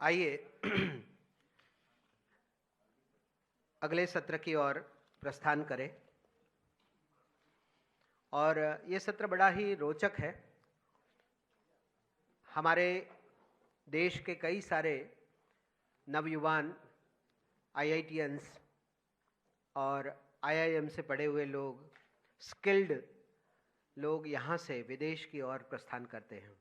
आइए अगले सत्र की ओर प्रस्थान करें। और ये सत्र बड़ा ही रोचक है। हमारे देश के कई सारे नवयुवान आईआईटियंस और आईआईएम से पढ़े हुए लोग, स्किल्ड लोग यहाँ से विदेश की ओर प्रस्थान करते हैं।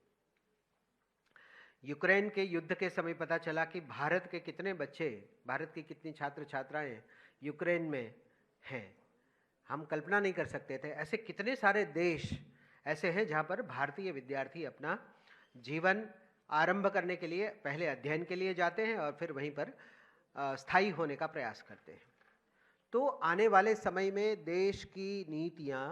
यूक्रेन के युद्ध के समय पता चला कि भारत के कितने बच्चे, भारत की कितनी छात्र छात्राएं यूक्रेन में हैं। हम कल्पना नहीं कर सकते थे। ऐसे कितने सारे देश ऐसे हैं जहाँ पर भारतीय विद्यार्थी अपना जीवन आरंभ करने के लिए पहले अध्ययन के लिए जाते हैं और फिर वहीं पर स्थायी होने का प्रयास करते हैं। तो आने वाले समय में देश की नीतियाँ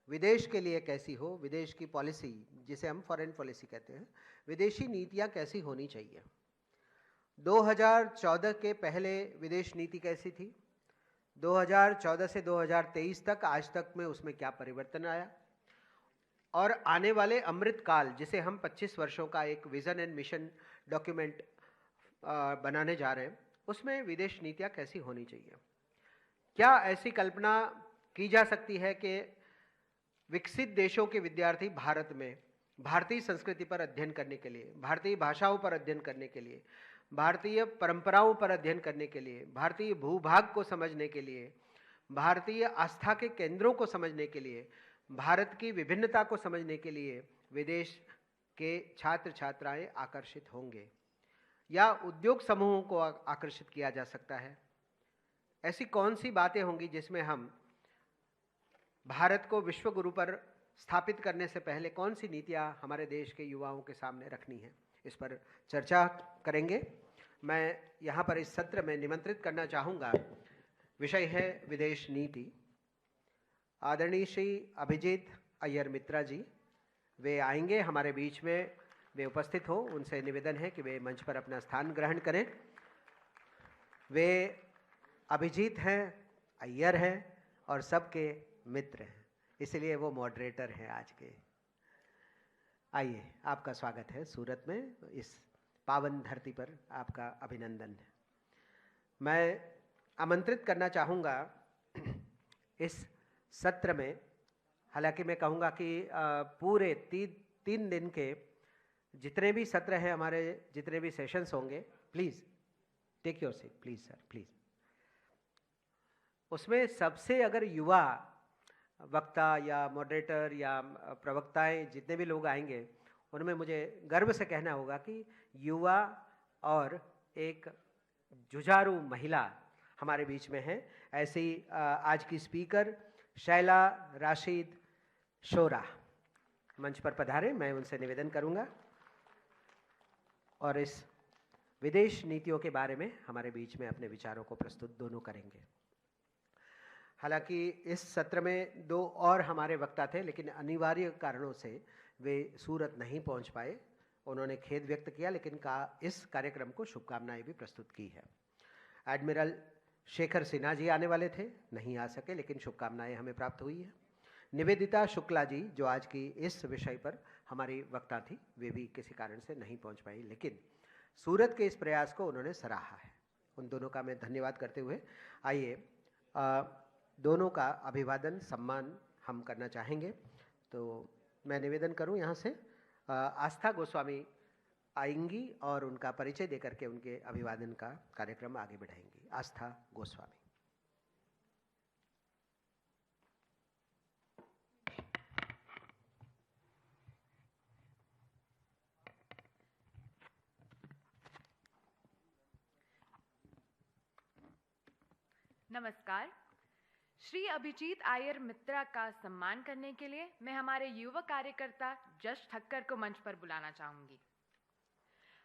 विदेश के लिए कैसी हो, विदेश की पॉलिसी जिसे हम फॉरेन पॉलिसी कहते हैं, विदेशी नीतियाँ कैसी होनी चाहिए। 2014 के पहले विदेश नीति कैसी थी, 2014 से 2023 तक, आज तक में उसमें क्या परिवर्तन आया, और आने वाले अमृत काल जिसे हम 25 वर्षों का एक विजन एंड मिशन डॉक्यूमेंट बनाने जा रहे हैं, उसमें विदेश नीतियाँ कैसी होनी चाहिए। क्या ऐसी कल्पना की जा सकती है कि विकसित देशों के विद्यार्थी भारत में भारतीय संस्कृति पर अध्ययन करने के लिए, भारतीय भाषाओं पर अध्ययन करने के लिए, भारतीय परंपराओं पर अध्ययन करने के लिए, भारतीय भूभाग को समझने के लिए, भारतीय आस्था के केंद्रों को समझने के लिए, भारत की विभिन्नता को समझने के लिए विदेश के छात्र छात्राएं आकर्षित होंगे, या उद्योग समूहों को आकर्षित किया जा सकता है। ऐसी कौन सी बातें होंगी जिसमें हम भारत को विश्व गुरु पर स्थापित करने से पहले कौन सी नीतियाँ हमारे देश के युवाओं के सामने रखनी है, इस पर चर्चा करेंगे। मैं यहाँ पर इस सत्र में निमंत्रित करना चाहूँगा, विषय है विदेश नीति। आदरणीय श्री अभिजीत अय्यर मित्रा जी, वे आएंगे हमारे बीच में, वे उपस्थित हो। उनसे निवेदन है कि वे मंच पर अपना स्थान ग्रहण करें। वे अभिजीत हैं, अय्यर हैं और सबके मित्र हैं, इसलिए वो मॉडरेटर हैं आज के। आइए, आपका स्वागत है सूरत में, इस पावन धरती पर आपका अभिनंदन है। मैं आमंत्रित करना चाहूँगा इस सत्र में, हालांकि मैं कहूँगा कि पूरे तीन दिन के जितने भी सत्र हैं हमारे, जितने भी सेशंस होंगे, please take your seat, please sir, please. उसमें सबसे अगर युवा वक्ता या मॉडरेटर या प्रवक्ताएं जितने भी लोग आएंगे, उनमें मुझे गर्व से कहना होगा कि युवा और एक जुझारू महिला हमारे बीच में है। ऐसी आज की स्पीकर शैला राशिद शोरा मंच पर पधारे, मैं उनसे निवेदन करूंगा और इस विदेश नीतियों के बारे में हमारे बीच में अपने विचारों को प्रस्तुत दोनों करेंगे। हालांकि इस सत्र में दो और हमारे वक्ता थे, लेकिन अनिवार्य कारणों से वे सूरत नहीं पहुंच पाए। उन्होंने खेद व्यक्त किया, लेकिन इस कार्यक्रम को शुभकामनाएं भी प्रस्तुत की है। एडमिरल शेखर सिन्हा जी आने वाले थे, नहीं आ सके, लेकिन शुभकामनाएं हमें प्राप्त हुई है। निवेदिता शुक्ला जी, जो आज की इस विषय पर हमारी वक्ता थी, वे भी किसी कारण से नहीं पहुंच पाई, लेकिन सूरत के इस प्रयास को उन्होंने सराहा है। उन दोनों का मैं धन्यवाद करते हुए आइए दोनों का अभिवादन सम्मान हम करना चाहेंगे। तो मैं निवेदन करूं यहाँ से, आस्था गोस्वामी आएंगी और उनका परिचय देकर के उनके अभिवादन का कार्यक्रम आगे बढ़ाएंगी। आस्था गोस्वामी। नमस्कार। श्री अभिजीत अय्यर मित्रा का सम्मान करने के लिए मैं हमारे युवा कार्यकर्ता जश ठक्कर को मंच पर बुलाना चाहूंगी।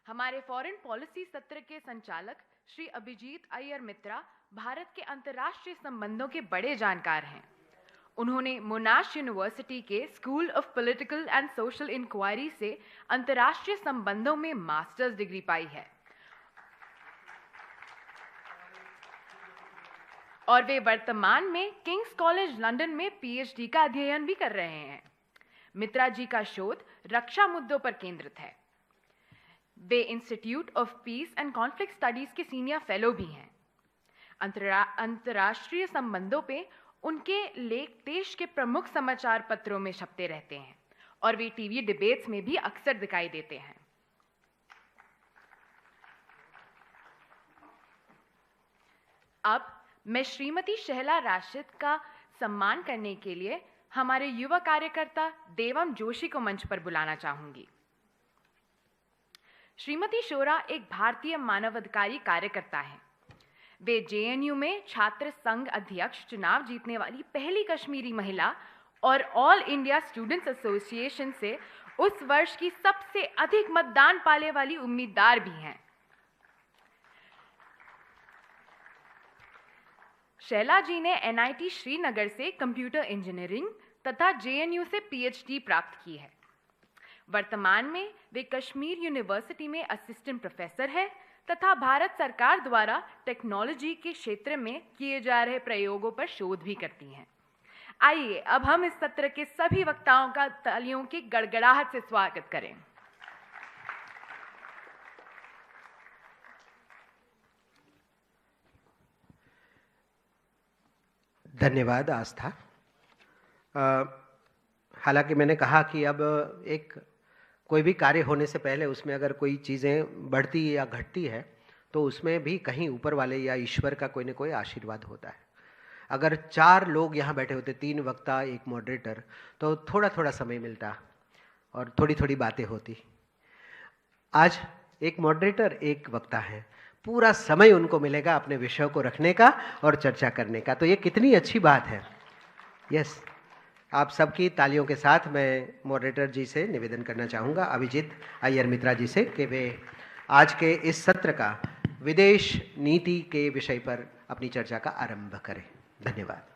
हमारे फॉरेन पॉलिसी सत्र के संचालक श्री अभिजीत अय्यर मित्रा भारत के अंतर्राष्ट्रीय संबंधों के बड़े जानकार हैं। उन्होंने मोनाश यूनिवर्सिटी के school of political and social inquiry से अंतर्राष्ट्रीय संबंधों में मास्टर्स डिग्री पाई है और वे वर्तमान में किंग्स कॉलेज लंदन में पीएचडी का अध्ययन भी कर रहे हैं। मित्रा जी का शोध रक्षा मुद्दों पर केंद्रित है। वे institute of peace and conflict studies के सीनियर फेलो भी हैं। अंतर्राष्ट्रीय संबंधों पे उनके लेख देश के प्रमुख समाचार पत्रों में छपते रहते हैं और वे टीवी डिबेट्स में भी अक्सर दिखाई देते हैं। अब मैं श्रीमती शैला राशिद का सम्मान करने के लिए हमारे युवा कार्यकर्ता देवम जोशी को मंच पर बुलाना चाहूंगी। श्रीमती शोरा एक भारतीय मानवाधिकारी कार्यकर्ता हैं। वे जेएनयू में छात्र संघ अध्यक्ष चुनाव जीतने वाली पहली कश्मीरी महिला और ऑल इंडिया स्टूडेंट्स एसोसिएशन से उस वर्ष की सबसे अधिक मतदान पाने वाली उम्मीदवार भी हैं। शैला जी ने एनआईटी श्रीनगर से कंप्यूटर इंजीनियरिंग तथा जेएनयू से पीएचडी प्राप्त की है। वर्तमान में वे कश्मीर यूनिवर्सिटी में असिस्टेंट प्रोफेसर है तथा भारत सरकार द्वारा टेक्नोलॉजी के क्षेत्र में किए जा रहे प्रयोगों पर शोध भी करती हैं। आइए अब हम इस सत्र के सभी वक्ताओं का तालियों की गड़गड़ाहट से स्वागत करें। धन्यवाद आस्था। हालांकि मैंने कहा कि अब कोई भी कार्य होने से पहले उसमें अगर कोई चीज़ें बढ़ती या घटती है तो उसमें भी कहीं ऊपर वाले या ईश्वर का कोई न कोई आशीर्वाद होता है। अगर 4 लोग यहाँ बैठे होते, 3 वक्ता, 1 मॉडरेटर, तो थोड़ा थोड़ा समय मिलता और थोड़ी थोड़ी बातें होती। आज 1 मॉडरेटर 1 वक्ता है, पूरा समय उनको मिलेगा अपने विषयों को रखने का और चर्चा करने का, तो ये कितनी अच्छी बात है। यस, आप सबकी तालियों के साथ मैं मॉडरेटर जी से निवेदन करना चाहूँगा, अभिजीत अय्यर मित्रा जी से, कि वे आज के इस सत्र का विदेश नीति के विषय पर अपनी चर्चा का आरंभ करें। धन्यवाद।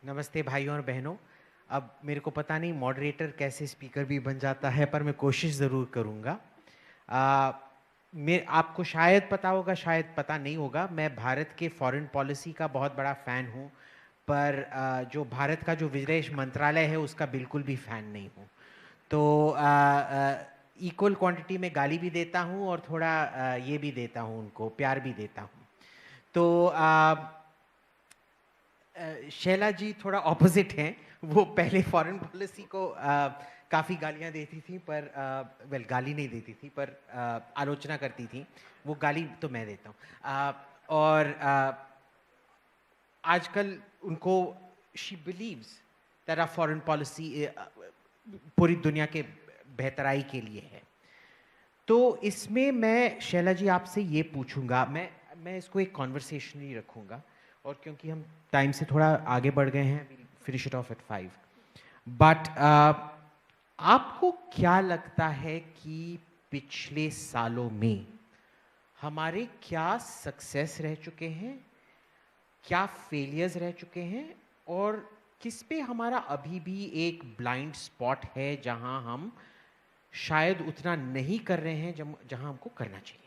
नमस्ते भाइयों और बहनों। अब मेरे को पता नहीं मॉडरेटर कैसे स्पीकर भी बन जाता है, पर मैं कोशिश ज़रूर करूँगा। आपको शायद पता होगा, शायद पता नहीं होगा, मैं भारत के फॉरेन पॉलिसी का बहुत बड़ा फ़ैन हूँ, पर जो भारत का जो विदेश मंत्रालय है उसका बिल्कुल भी फ़ैन नहीं हूँ। तो इक्वल क्वांटिटी में गाली भी देता हूँ और थोड़ा ये भी देता हूँ, उनको प्यार भी देता हूँ। तो शैला जी थोड़ा ऑपोजिट हैं। वो पहले फॉरेन पॉलिसी को काफ़ी गालियाँ देती थी, पर गाली नहीं देती थी, पर आलोचना करती थी। वो गाली तो मैं देता हूँ। और आजकल उनको she believes that foreign policy पूरी दुनिया के बेहतराई के लिए है। तो इसमें मैं शैला जी आपसे ये पूछूंगा, मैं इसको एक कॉन्वर्सेशन ही रखूंगा, और क्योंकि हम टाइम से थोड़ा आगे बढ़ गए हैं, finish it off at 5। But आपको क्या लगता है कि पिछले सालों में हमारे क्या सक्सेस रह चुके हैं, क्या फेलियर्स रह चुके हैं, और किस पे हमारा अभी भी एक ब्लाइंड स्पॉट है जहां हम शायद उतना नहीं कर रहे हैं जहां हमको करना चाहिए?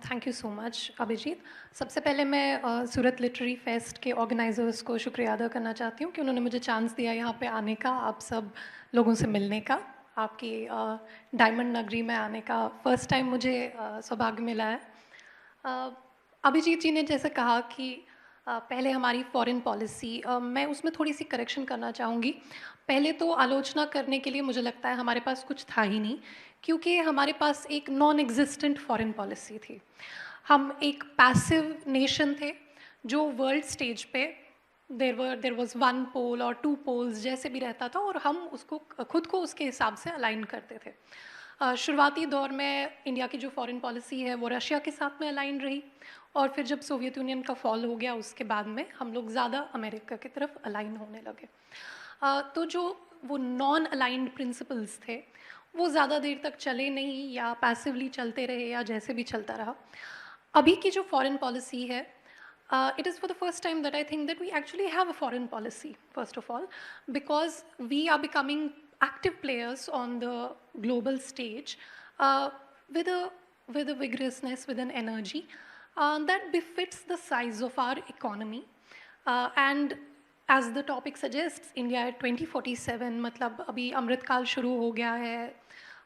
Thank you so much Abhijeet. सबसे पहले मैं सूरत लिटरेरी फेस्ट के ऑर्गेनाइजर्स को शुक्रिया अदा करना चाहती हूँ कि उन्होंने मुझे चांस दिया यहाँ पे आने का, आप सब लोगों से मिलने का, आपकी डायमंड नगरी में आने का फर्स्ट टाइम मुझे सौभाग्य मिला है। अभिजीत जी ने जैसे कहा कि पहले हमारी फॉरेन पॉलिसी, मैं उसमें थोड़ी सी करेक्शन करना चाहूँगी। पहले तो आलोचना करने के लिए मुझे लगता है हमारे पास कुछ था ही नहीं, क्योंकि हमारे पास एक नॉन एग्जिस्टेंट फॉरेन पॉलिसी थी। हम एक पैसिव नेशन थे जो वर्ल्ड स्टेज पे देर वाज 1 पोल और 2 पोल्स जैसे भी रहता था, और हम उसको खुद को उसके हिसाब से अलाइन करते थे। शुरुआती दौर में इंडिया की जो फॉरेन पॉलिसी है वो रशिया के साथ में अलाइन रही, और फिर जब सोवियत यूनियन का फॉल हो गया उसके बाद में हम लोग ज़्यादा अमेरिका की तरफ अलाइन होने लगे। तो जो वो नॉन अलाइंड प्रिंसिपल्स थे वो ज़्यादा देर तक चले नहीं, या पैसिवली चलते रहे, या जैसे भी चलता रहा। अभी की जो फॉरेन पॉलिसी है, it is for the first time that I think that we actually have a foreign policy, first of all, because we are becoming active players on the global stage with a vigorousness, with an energy that befits the size of our economy. And as the topic suggest, India at 2047, मतलब अभी अमृतकाल शुरू हो गया है,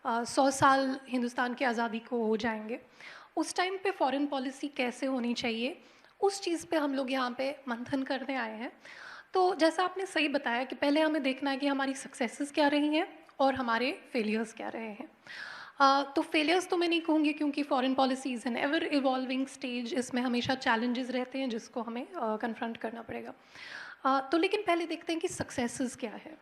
100 साल हिंदुस्तान की आज़ादी को हो जाएंगे। उस टाइम पे फॉरेन पॉलिसी कैसे होनी चाहिए, उस चीज़ पे हम लोग यहाँ पे मंथन करने आए हैं। तो जैसा आपने सही बताया कि पहले हमें देखना है कि हमारी सक्सेसेस क्या रही हैं और हमारे फेलियर्स क्या रहे हैं। तो फेलियर्स तो मैं नहीं कहूँगी, क्योंकि foreign policy is an ever evolving stage, इसमें हमेशा चैलेंजेस रहते हैं जिसको हमें कन्फ्रंट करना पड़ेगा। तो लेकिन पहले देखते हैं कि सक्सेसेस क्या है।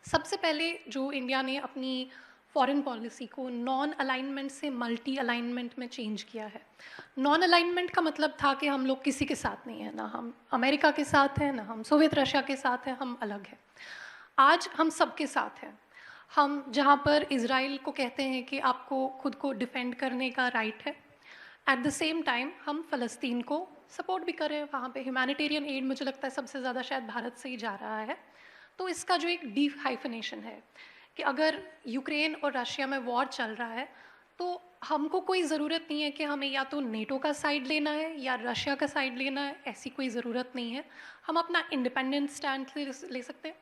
सबसे पहले जो इंडिया ने अपनी फॉरेन पॉलिसी को नॉन अलाइनमेंट से मल्टी अलाइनमेंट में चेंज किया है। नॉन अलाइनमेंट का मतलब था कि हम लोग किसी के साथ नहीं हैं, ना हम अमेरिका के साथ हैं, ना हम सोवियत रशिया के साथ हैं, हम अलग हैं। आज हम सबके साथ हैं। हम जहाँ पर इज़राइल को कहते हैं कि आपको खुद को डिफेंड करने का राइट है, एट द सेम टाइम हम फ़लस्तीन को सपोर्ट भी कर रहे हैं। वहाँ पे ह्यूमैनिटेरियन एड मुझे लगता है सबसे ज़्यादा शायद भारत से ही जा रहा है। तो इसका जो एक डी हाइफनेशन है कि अगर यूक्रेन और रशिया में वॉर चल रहा है तो हमको कोई ज़रूरत नहीं है कि हमें या तो नेटो का साइड लेना है या रशिया का साइड लेना है, ऐसी कोई ज़रूरत नहीं है। हम अपना इंडिपेंडेंट स्टैंड ले सकते हैं।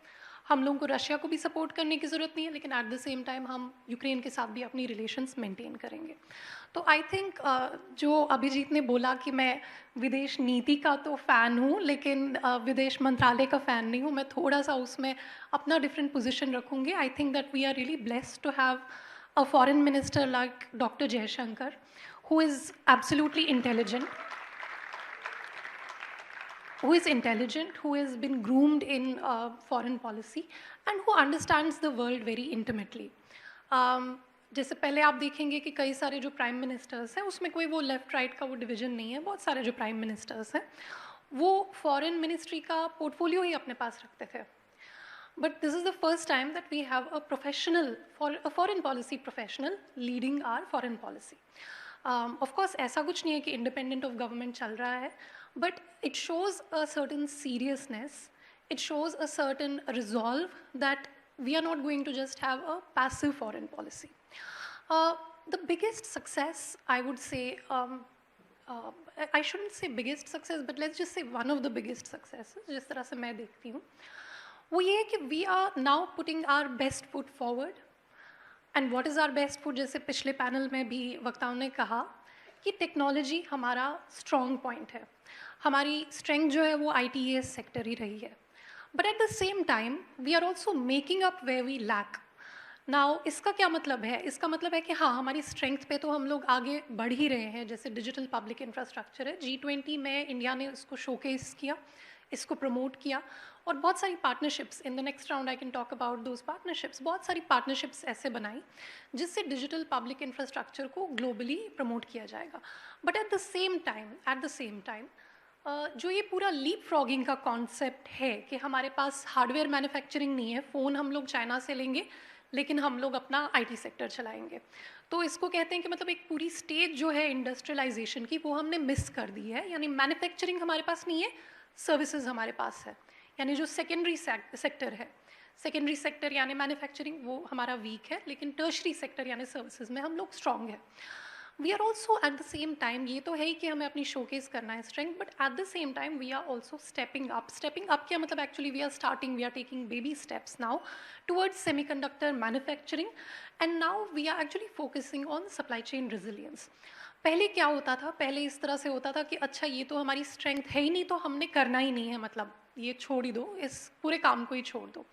हम लोगों को रशिया को भी सपोर्ट करने की ज़रूरत नहीं है, लेकिन एट द सेम टाइम हम यूक्रेन के साथ भी अपनी रिलेशंस मेंटेन करेंगे। तो आई थिंक जो अभिजीत ने बोला कि मैं विदेश नीति का तो फ़ैन हूँ, लेकिन विदेश मंत्रालय का फ़ैन नहीं हूँ, मैं थोड़ा सा उसमें अपना डिफरेंट पोजीशन रखूँगी। I think that we are really blessed to have a foreign minister like Dr. Jaishankar, who is absolutely intelligent, who has been groomed in foreign policy, and who understands the world very intimately. जैसे पहले आप देखेंगे कि कई सारे जो prime ministers हैं उसमें कोई वो लेफ्ट राइट का वो डिवीज़न नहीं है। बहुत सारे जो प्राइम मिनिस्टर्स हैं वो फॉरेन मिनिस्ट्री का पोर्टफोलियो ही अपने पास रखते थे। But this is the first time that we have a foreign policy professional leading our foreign policy. Of course, ऐसा कुछ नहीं है कि independent of government चल रहा है, but it shows a certain seriousness, it shows a certain resolve that we are not going to just have a passive foreign policy. The biggest success, I would say, I shouldn't say biggest success, but let's just say one of the biggest successes, जिस तरह से मैं देखती हूँ, वो ये है कि we are now putting our best foot forward. And what is our best foot, जैसे पिछले पैनल में भी वक्ताओं ने कहा कि टेक्नोलॉजी हमारा स्ट्रॉन्ग पॉइंट है। हमारी स्ट्रेंथ जो है वो ITES सेक्टर ही रही है, but at the same time we are also making up where we lack. Now इसका क्या मतलब है? इसका मतलब है कि हाँ, हमारी स्ट्रेंथ पे तो हम लोग आगे बढ़ ही रहे हैं। जैसे डिजिटल पब्लिक इंफ्रास्ट्रक्चर है, G20 में इंडिया ने इसको शोकेस किया, इसको प्रमोट किया, और बहुत सारी partnerships, in the next round I can talk about those partnerships, बहुत सारी पार्टनरशिप्स ऐसे बनाई जिससे डिजिटल पब्लिक इंफ्रास्ट्रक्चर को ग्लोबली प्रमोट किया जाएगा। But at the same time जो ये पूरा लीप फ्रॉगिंग का कॉन्सेप्ट है कि हमारे पास हार्डवेयर मैन्युफैक्चरिंग नहीं है, फ़ोन हम लोग चाइना से लेंगे लेकिन हम लोग अपना IT सेक्टर चलाएंगे, तो इसको कहते हैं कि मतलब एक पूरी स्टेज जो है इंडस्ट्रियलाइजेशन की वो हमने मिस कर दी है। यानी मैन्युफैक्चरिंग हमारे पास नहीं है, सर्विसेज हमारे पास है। यानी जो सेकेंडरी सेक्टर है, सेकेंडरी सेक्टर यानी मैन्युफैक्चरिंग, वो हमारा वीक है, लेकिन टर्शरी सेक्टर यानी सर्विसेज में हम लोग स्ट्रॉन्ग है। We are also at the same time, ये तो है ही कि हमें अपनी शोकेस करना है strength, but at the same time we are also stepping up. Stepping up क्या मतलब? Actually we are taking baby steps now towards semiconductor manufacturing, and now we are actually focusing on supply chain resilience. पहले क्या होता था? पहले इस तरह से होता था कि अच्छा ये तो हमारी स्ट्रेंथ है ही नहीं, तो हमने करना ही नहीं है, मतलब ये छोड़ ही दो, इस पूरे काम को ही छोड़ दो।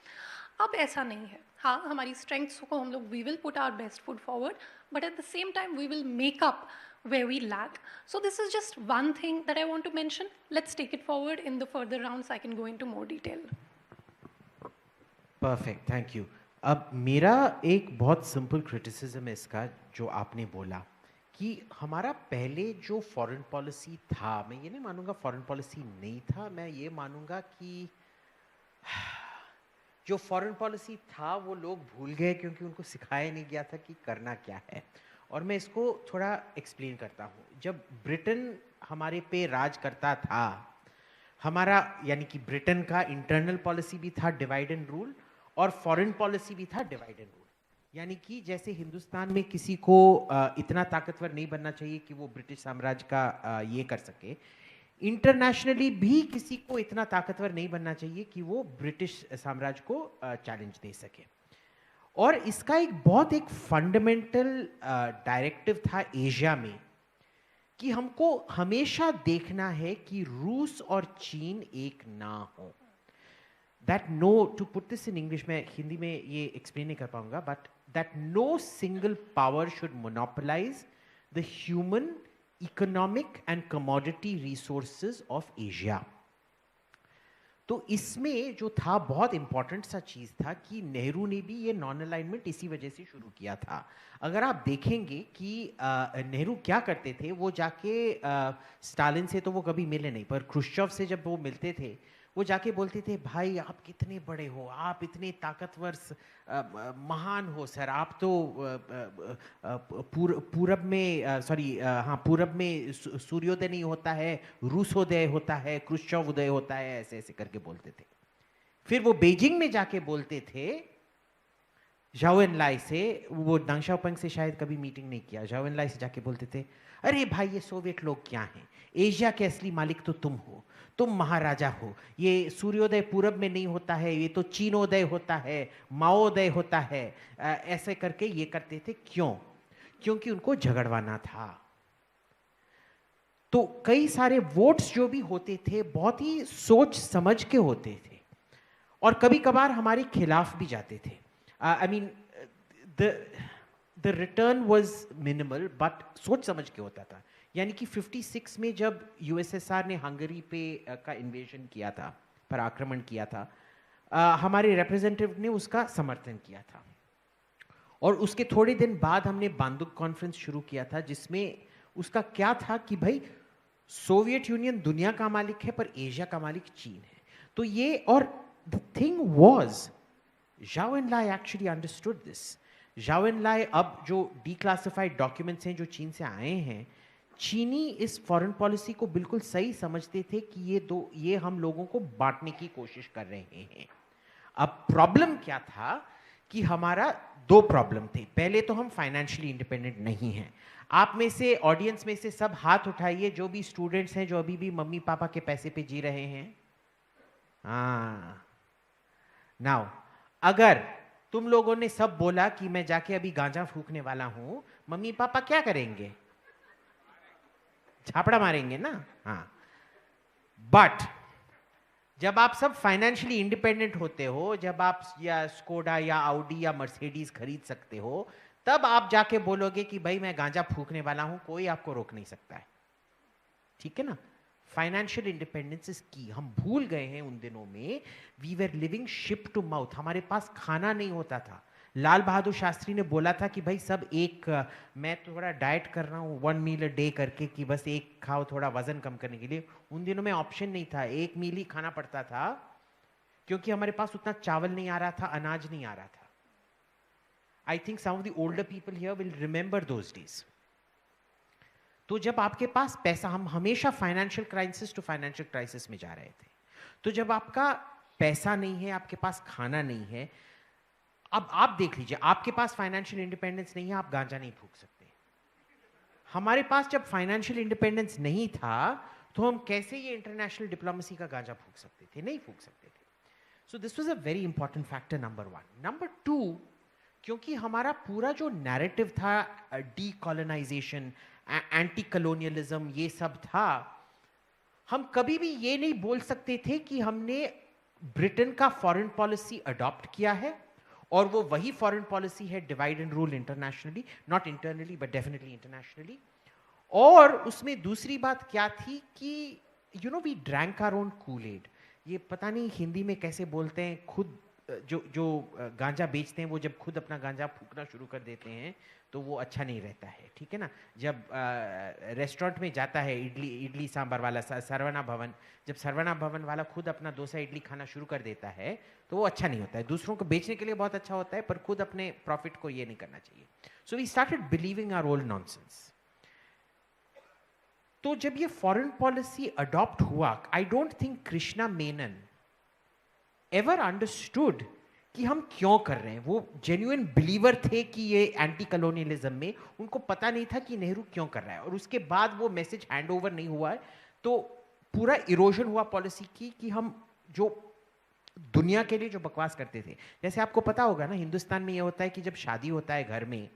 अब ऐसा नहीं है। हाँ, हमारी स्ट्रेंथ्स को हम लोग we will put our best foot forward, but at the same time we will make up where we lack. So this is just one thing that I want to mention. Let's take it forward in the further rounds. I can go into more detail. Perfect, thank you. अब मेरा एक बहुत simple criticism है इसका जो आपने बोला कि हमारा पहले जो फॉरेन पॉलिसी था, मैं ये नहीं मानूंगा फॉरेन पॉलिसी नहीं था, मैं ये मानूंगा कि जो फॉरेन पॉलिसी था वो लोग भूल गए क्योंकि उनको सिखाया नहीं गया था कि करना क्या है। और मैं इसको थोड़ा एक्सप्लेन करता हूँ। जब ब्रिटेन हमारे पे राज करता था, हमारा यानी कि ब्रिटेन का इंटरनल पॉलिसी भी था डिवाइड एंड रूल, और फॉरेन पॉलिसी भी था डिवाइड एंड रूल। यानी कि जैसे हिंदुस्तान में किसी को इतना ताकतवर नहीं बनना चाहिए कि वो ब्रिटिश साम्राज्य का ये कर सके, इंटरनेशनली भी किसी को इतना ताकतवर नहीं बनना चाहिए कि वो ब्रिटिश साम्राज्य को चैलेंज दे सके। और इसका एक फंडामेंटल डायरेक्टिव था एशिया में कि हमको हमेशा देखना है कि रूस और चीन एक ना हो। That no, to put this in English, में हिंदी में ये एक्सप्लेन नहीं कर पाऊंगा, but that no single power should monopolise the human economic and commodity resources of Asia. तो इसमें जो था बहुत इंपॉर्टेंट सा चीज था कि नेहरू ने भी ये नॉन अलाइनमेंट इसी वजह से शुरू किया था। अगर आप देखेंगे कि नेहरू क्या करते थे, वो जाके स्टालिन से तो वो कभी मिले नहीं, पर क्रुश्चेव से जब वो मिलते थे वो जाके बोलते थे, भाई आप कितने बड़े हो, आप इतने ताकतवर महान हो सर, आप तो पूरब में पूरब में सूर्योदय नहीं होता है, रूसोदय होता है, क्रुश्चेव उदय होता है, ऐसे ऐसे करके बोलते थे। फिर वो बीजिंग में जाके बोलते थे झाओ एनलाई से, वो दंग शाओपिंग से शायद कभी मीटिंग नहीं किया, झाओ एनलाई से जाके बोलते थे, अरे भाई ये सोवियत लोग क्या हैं, एशिया के असली मालिक तो तुम हो, तुम महाराजा हो, ये सूर्योदय पूरब में नहीं होता है, ये तो चीनोदय होता है, माओदय होता है, ऐसे करके ये करते थे। क्यों? क्योंकि उनको झगड़वाना था। तो कई सारे वोट्स जो भी होते थे बहुत ही सोच समझ के होते थे और कभी कभार हमारे खिलाफ भी जाते थे। I mean the return was minimal, but सोच समझ के होता था। यानी कि 56 में जब यूएसएसआर ने हंगरी पे का इन्वेजन किया था, पर आक्रमण किया था, हमारे रिप्रेजेंटेटिव ने उसका समर्थन किया था। और उसके थोड़े दिन बाद हमने बांदुक कॉन्फ्रेंस शुरू किया था, जिसमें उसका क्या था कि भाई सोवियत यूनियन दुनिया का मालिक है पर एशिया का मालिक चीन है। तो ये, और the thing was, Zhou Enlai actually understood this. Zhou Enlai अब जो डिक्लासिफाइड डॉक्यूमेंट्स हैं जो चीन से आए हैं, चीनी इस फॉरेन पॉलिसी को बिल्कुल सही समझते थे कि ये हम लोगों को बांटने की कोशिश कर रहे हैं। अब प्रॉब्लम क्या था कि हमारा दो प्रॉब्लम थे। पहले तो हम फाइनेंशियली इंडिपेंडेंट नहीं हैं। आप में से, ऑडियंस में से सब हाथ उठाइए जो भी स्टूडेंट्स हैं जो अभी भी मम्मी पापा के पैसे पे जी रहे हैं। हाँ, नाउ अगर तुम लोगों ने सब बोला कि मैं जाके अभी गांजा फूकने वाला हूं, मम्मी पापा क्या करेंगे? झापड़ा मारेंगे ना। हाँ, बट जब आप सब फाइनेंशियली इंडिपेंडेंट होते हो, जब आप या स्कोडा या आउडी या मर्सिडीज खरीद सकते हो, तब आप जाके बोलोगे कि भाई मैं गांजा फूकने वाला हूं, कोई आपको रोक नहीं सकता है। ठीक है ना? फाइनेंशियल इंडिपेंडेंस इज की। हम भूल गए हैं उन दिनों में, we were living ship to mouth. हमारे पास खाना नहीं होता था। लाल बहादुर शास्त्री ने बोला था कि भाई सब मैं थोड़ा डाइट कर रहा हूँ 1 मील अ डे करके, कि बस एक खाओ थोड़ा वजन कम करने के लिए। उन दिनों में ऑप्शन नहीं था, 1 मील ही खाना पड़ता था, क्योंकि हमारे पास उतना चावल नहीं आ रहा था, अनाज नहीं आ रहा था। I think some of the older people here will remember those days. तो जब आपके पास पैसा, हम हमेशा financial crisis to financial crisis में जा रहे थे। तो जब आपका पैसा नहीं है, आपके पास खाना नहीं है, अब आप देख लीजिए, आपके पास फाइनेंशियल इंडिपेंडेंस नहीं है, आप गांजा नहीं फूक सकते। हमारे पास जब फाइनेंशियल इंडिपेंडेंस नहीं था, तो हम कैसे ये इंटरनेशनल डिप्लोमेसी का गांजा फूक सकते थे? नहीं फूक सकते थे। So this was a very important factor, number 1। Number 2, क्योंकि हमारा पूरा जो नैरेटिव था डीकॉलोनाइजेशन, एंटी कलोनियलिज्म, ये सब था, हम कभी भी ये नहीं बोल सकते थे कि हमने ब्रिटेन का फॉरेन पॉलिसी अडॉप्ट किया है और वो वही फॉरेन पॉलिसी है divide and rule internationally, not internally but definitely internationally. और उसमें दूसरी बात क्या थी कि you know we drank our own Kool Aid. ये पता नहीं हिंदी में कैसे बोलते हैं, खुद जो गांजा बेचते हैं वो जब खुद अपना गांजा फूकना शुरू कर देते हैं तो वो अच्छा नहीं रहता है। ठीक है ना? जब रेस्टोरेंट में जाता है इडली सांभर वाला, सरवना भवन, जब सरवना भवन वाला खुद अपना डोसा इडली खाना शुरू कर देता है तो वो अच्छा नहीं होता है। दूसरों को बेचने के लिए बहुत अच्छा होता है, पर खुद अपने प्रॉफिट को ये नहीं करना चाहिए। So we started believing our old nonsense. तो जब ये फॉरेन पॉलिसी अडॉप्ट हुआ, I don't think Krishna Menon ever understood कि हम क्यों कर रहे हैं। वो जेन्युइन बिलीवर थे कि ये एंटी कलोनियलिज्म में, उनको पता नहीं था कि नेहरू क्यों कर रहा है। और उसके बाद वो मैसेज हैंड ओवर नहीं हुआ है। तो पूरा इरोजन हुआ पॉलिसी की कि हम जो दुनिया के लिए जो बकवास करते थे, जैसे आपको पता होगा ना, हिंदुस्तान में ये होता है कि जब शादी होता है घर में,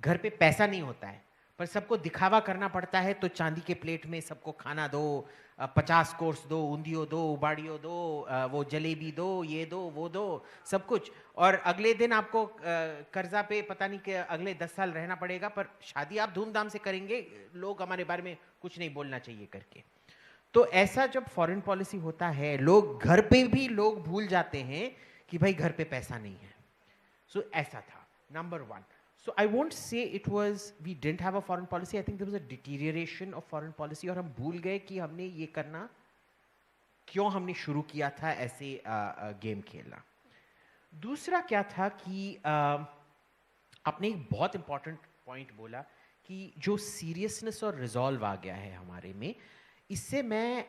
घर पे पैसा नहीं होता है पर सबको दिखावा करना पड़ता है, तो चांदी के प्लेट में सबको खाना दो, 50 कोर्स दो, ऊंधियो दो, उबाड़ियो दो, वो जलेबी दो, ये दो, वो दो, सब कुछ। और अगले दिन आपको कर्जा पे पता नहीं कि अगले 10 साल रहना पड़ेगा, पर शादी आप धूमधाम से करेंगे, लोग हमारे बारे में कुछ नहीं बोलना चाहिए करके। तो ऐसा जब फॉरेन पॉलिसी होता है, लोग घर पे भी लोग भूल जाते हैं कि भाई घर पे पैसा नहीं है। सो ऐसा था number 1. So I won't say it was we didn't have a foreign policy. I think there was a deterioration of foreign policy और हम भूल गए कि हमने ये करना क्यों हमने शुरू किया था ऐसे गेम खेलना। दूसरा क्या था कि आपने एक बहुत इंपॉर्टेंट पॉइंट बोला कि जो सीरियसनेस और रिजॉल्व आ गया है हमारे में, इससे मैं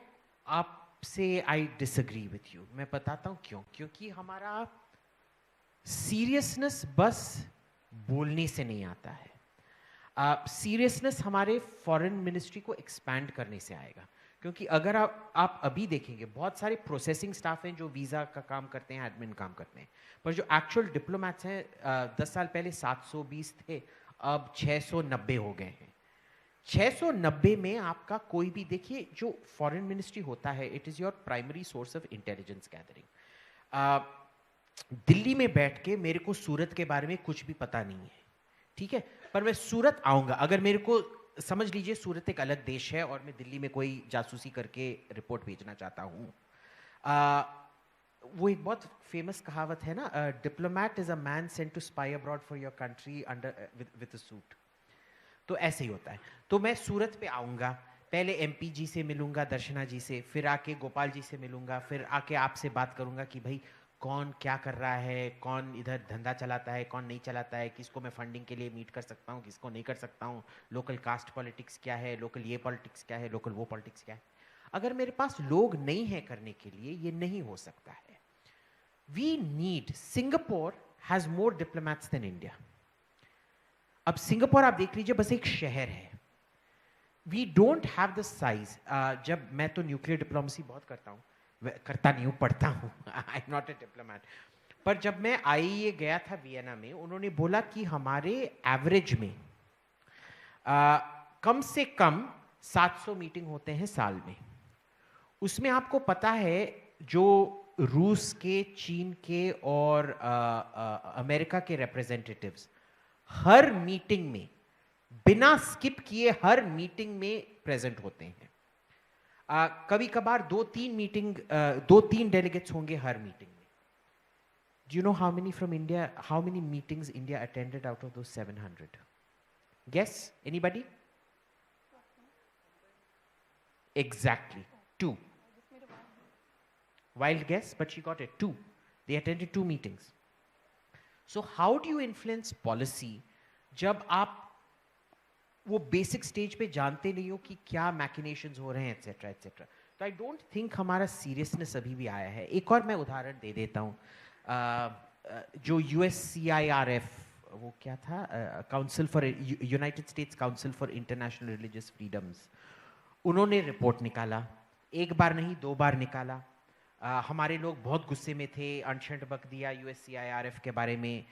आपसे आई डिसएग्री विथ यू। मैं बताता हूँ क्यों। क्योंकि हमारा सीरियसनेस बस बोलने से नहीं आता है। सीरियसनेस हमारे फॉरेन मिनिस्ट्री को एक्सपैंड करने से आएगा। क्योंकि अगर आप अभी देखेंगे, बहुत सारे प्रोसेसिंग स्टाफ हैं जो वीज़ा का काम करते हैं, एडमिन काम करते हैं, पर जो एक्चुअल डिप्लोमैट्स हैं 10 साल पहले 720 थे, अब 690 हो गए हैं। 690 में आपका कोई भी, देखिए जो फॉरेन मिनिस्ट्री होता है, it is your primary source of intelligence gathering. Delhi में बैठ के मेरे को सूरत के बारे में कुछ भी पता नहीं है, ठीक है, पर मैं सूरत आऊँगा, अगर मेरे को समझ लीजिए सूरत एक अलग देश है और मैं दिल्ली में कोई जासूसी करके रिपोर्ट भेजना चाहता हूँ, वो एक बहुत फेमस कहावत है ना, diplomat is a man sent to spy abroad for your country under with a suit. तो ऐसे ही होता है। तो मैं सूरत पे आऊँगा, पहले एमपी जी से मिलूंगा, दर्शना जी से, फिर आके गोपाल जी से मिलूंगा, फिर आके आपसे बात करूंगा कि भाई कौन क्या कर रहा है, कौन इधर धंधा चलाता है, कौन नहीं चलाता है, किसको मैं फंडिंग के लिए मीट कर सकता हूँ, किसको नहीं कर सकता हूँ, लोकल कास्ट पॉलिटिक्स क्या है, लोकल ये पॉलिटिक्स क्या है, लोकल वो पॉलिटिक्स क्या है। अगर मेरे पास लोग नहीं है करने के लिए, ये नहीं हो सकता है। We need, Singapore has more diplomats than India. अब सिंगापुर आप देख लीजिए, बस एक शहर है। We don't have the size. जब मैं तो न्यूक्लियर डिप्लोमेसी बहुत करता नहीं हूँ, पढ़ता हूँ, I am not a diplomat, पर जब मैं आईए गया था वियना में, उन्होंने बोला कि हमारे एवरेज में कम से कम 700 मीटिंग होते हैं साल में। उसमें आपको पता है जो रूस के, चीन के और अमेरिका के रिप्रेजेंटेटिव्स हर मीटिंग में बिना स्किप किए हर मीटिंग में प्रेजेंट होते हैं। कभी कभार 2-3 डेलीगेट्स होंगे हर मीटिंग में। Do you know how many from India, how many meetings India attended out of those 700? Guess? Anybody? Exactly. 2. Wild guess, but she got it. 2. They attended 2 meetings. So how do you influence policy जब आप वो basic stage पे जानते नहीं हो कि क्या मैकिनेशंस हो रहे हैं, एटसेट्रा एटसेट्रा। तो आई डोंट थिंक हमारा सीरियसनेस अभी भी आया है। एक और मैं उदाहरण दे देता हूँ, जो USCIRF, वो क्या था, council for United states council for international religious freedoms, उन्होंने रिपोर्ट निकाला, एक बार नहीं 2 बार निकाला। हमारे लोग बहुत गुस्से में थे, अनशंट बक दिया USCIRF के बारे में।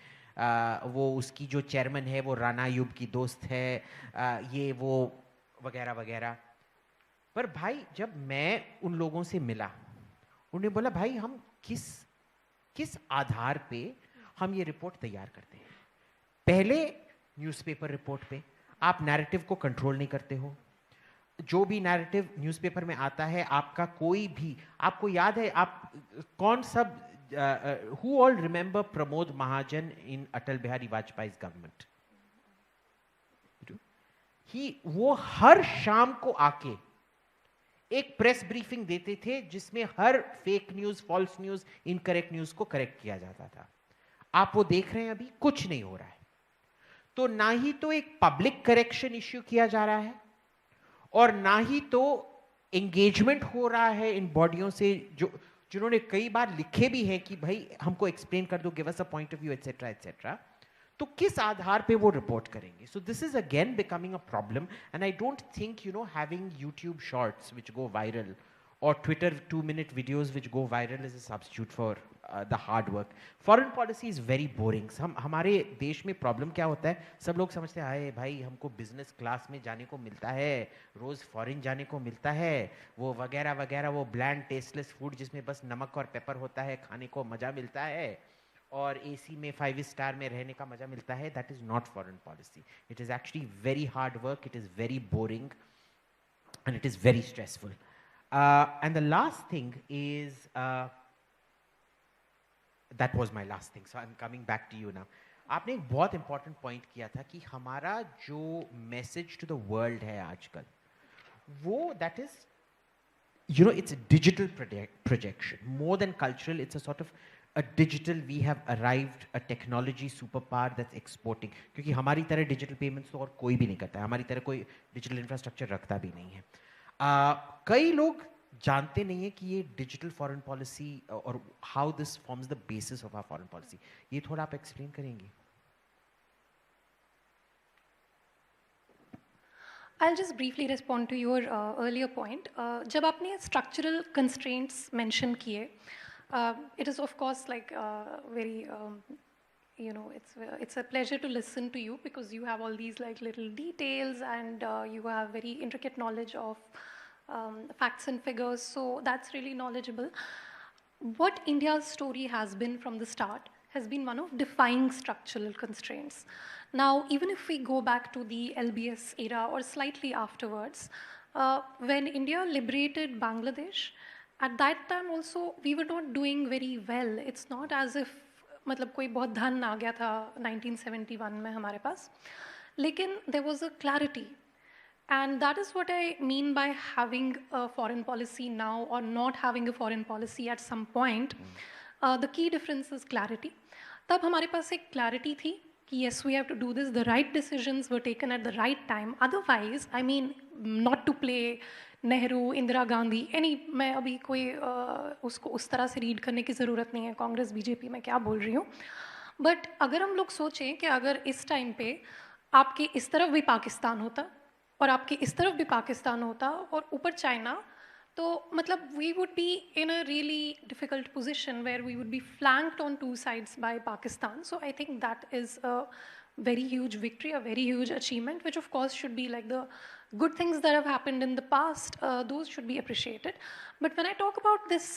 वो उसकी जो चेयरमैन है वो राना अयूब की दोस्त है, ये वो वगैरह वगैरह। पर भाई जब मैं उन लोगों से मिला, उन्होंने बोला भाई हम किस आधार पे हम ये रिपोर्ट तैयार करते हैं। पहले न्यूज़पेपर रिपोर्ट पे आप नैरेटिव को कंट्रोल नहीं करते हो। जो भी नैरेटिव न्यूज़पेपर में आता है, आपका कोई भी, आपको याद है आप कौन सब, who all remember Pramod Mahajan in Atal Bihari Vajpayee's government? वो हर शाम को आके एक प्रेस ब्रीफिंग देते थे जिसमें हर fake news, false news, incorrect news को करेक्ट किया जाता था। आप वो देख रहे हैं, अभी कुछ नहीं हो रहा है। तो ना ही तो एक पब्लिक करेक्शन इश्यू किया जा रहा है और ना ही तो एंगेजमेंट हो रहा है इन बॉडियों से जिन्होंने कई बार लिखे भी हैं कि भाई हमको एक्सप्लेन कर दो, give us a point of view, etcetera etcetera. तो किस आधार पे वो रिपोर्ट करेंगे? So this is again becoming a problem, and I don't think you know having YouTube shorts which go viral or Twitter 2-minute videos which go viral is a substitute for the hard work. Foreign policy is very boring. हमारे देश में problem क्या होता है, सब लोग समझते हैं हाय भाई हमको बिजनेस क्लास में जाने को मिलता है, रोज़ फॉरेन जाने को मिलता है, वो वगैरह वगैरह, वो ब्लैंड टेस्टलेस फूड जिसमें बस नमक और पेपर होता है, खाने को मज़ा मिलता है, और एसी में 5 स्टार में रहने का मज़ा मिलता है. That is not foreign policy. It is actually very hard work, it is very boring, and it is very stressful. And the last thing is, that was my last thing, so I'm coming back to you now. आपने एक बहुत important point किया था कि हमारा जो message to the world है आजकल, वो that is, you know, it's a digital projection. More than cultural, it's a sort of a digital, we have arrived a technology superpower that's exporting. क्योंकि हमारी तरह digital payments तो और कोई भी नहीं करता है, हमारी तरह कोई digital infrastructure रखता भी नहीं है. कई लोग जानते नहीं है कि ये डिजिटल फॉरेन पॉलिसी और how this forms the basis of our foreign policy. ये थोड़ा आप एक्सप्लेन करेंगे? I'll just briefly respond to your earlier point. जब आपने structural constraints mention किए, it is of course like very you know, it's a pleasure to listen to you because you have all these like little details and you have very intricate knowledge of facts and figures, so that's really knowledgeable. What India's story has been from the start has been one of defying structural constraints. Now, even if we go back to the LBS era or slightly afterwards, when India liberated Bangladesh, at that time also we were not doing very well. It's not as if मतलब कोई बहुत धन आ गया था 1971 में हमारे पास, लेकिन there was a clarity, and that is what I mean by having a foreign policy now or not having a foreign policy at some point. The key difference is clarity. तब हमारे पास एक clarity थी कि yes, we have to do this, the right decisions were taken at the right time. Otherwise, I mean, not to play Nehru, Indira Gandhi, मैं अभी कोई उसको उस तरह से रीड करने की ज़रूरत नहीं है, कांग्रेस बीजेपी में क्या बोल रही हूँ, बट अगर हम लोग सोचें कि अगर इस टाइम पे आपके इस तरफ भी पाकिस्तान होता और आपके इस तरफ भी पाकिस्तान होता और ऊपर चाइना, तो मतलब we would be in a really difficult position where we would be flanked on 2 sides by Pakistan. So I think that is a very huge victory, a very huge achievement, which of course should be like the good things that have happened in the past, those should be appreciated. But when I talk about this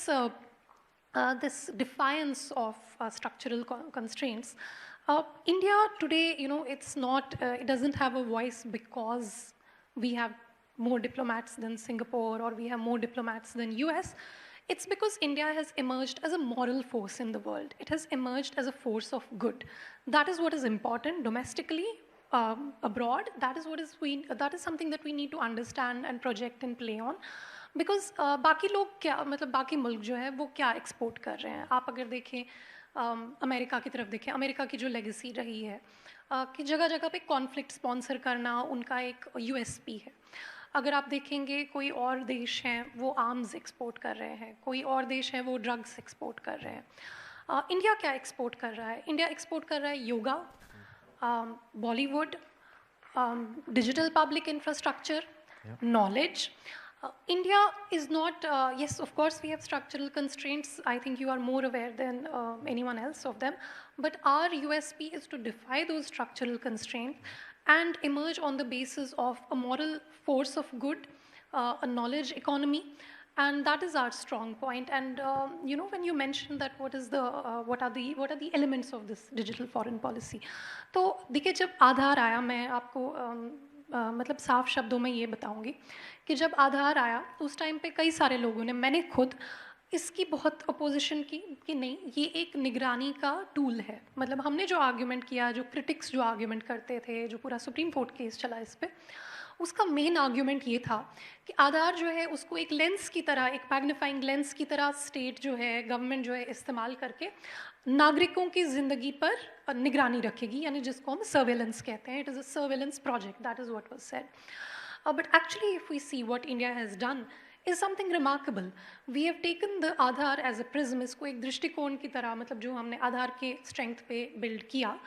this defiance of structural constraints, India today, you know, it's not, it doesn't have a voice because we have more diplomats than Singapore or we have more diplomats than US. It's because India has emerged as a moral force in the world. It has emerged as a force of good. That is what is important domestically, abroad. That is something that we need to understand and project and play on. Because बाकी लोग क्या, मतलब बाकी मुल्क जो है वो क्या एक्सपोर्ट कर रहे हैं. आप अगर देखें अमेरिका की तरफ देखें, अमेरिका की जो लेगेसी रही है कि जगह जगह पे कॉन्फ्लिक्ट स्पॉन्सर करना उनका एक USP है. अगर आप देखेंगे कोई और देश हैं वो आर्म्स एक्सपोर्ट कर रहे हैं, कोई और देश है वो ड्रग्स एक्सपोर्ट कर रहे हैं. इंडिया क्या एक्सपोर्ट कर रहा है? इंडिया एक्सपोर्ट कर रहा है yoga, Bollywood, digital public infrastructure, knowledge. India is not, yes, of course we have structural constraints. I think you are more aware than anyone else of them. But our USP is to defy those structural constraints and emerge on the basis of a moral force of good, a knowledge economy, and that is our strong point. And you know, when you mentioned that what are the elements of this digital foreign policy, तो देखिए जब आधार आया, मैं आपको मतलब साफ शब्दों में ये बताऊंगी कि जब आधार आया तो उस टाइम पे कई सारे लोगों ने, मैंने खुद इसकी बहुत अपोजिशन की कि नहीं ये एक निगरानी का टूल है. मतलब हमने जो आर्ग्यूमेंट किया, जो क्रिटिक्स जो आर्ग्यूमेंट करते थे, जो पूरा सुप्रीम कोर्ट केस चला इस पे, उसका मेन आर्ग्यूमेंट ये था कि आधार जो है उसको एक लेंस की तरह, एक मैग्नीफाइंग लेंस की तरह स्टेट जो है, गवर्नमेंट जो है इस्तेमाल करके नागरिकों की ज़िंदगी पर निगरानी रखेगी, यानी जिसको हम सर्वेलेंस कहते हैं. It is a surveillance project, that is what was said. But actually if we see what India has done is something remarkable. We have taken the Aadhaar as a prism, इसको एक दृष्टिकोण की तरह, मतलब जो हमने आधार के स्ट्रेंथ पे बिल्ड किया,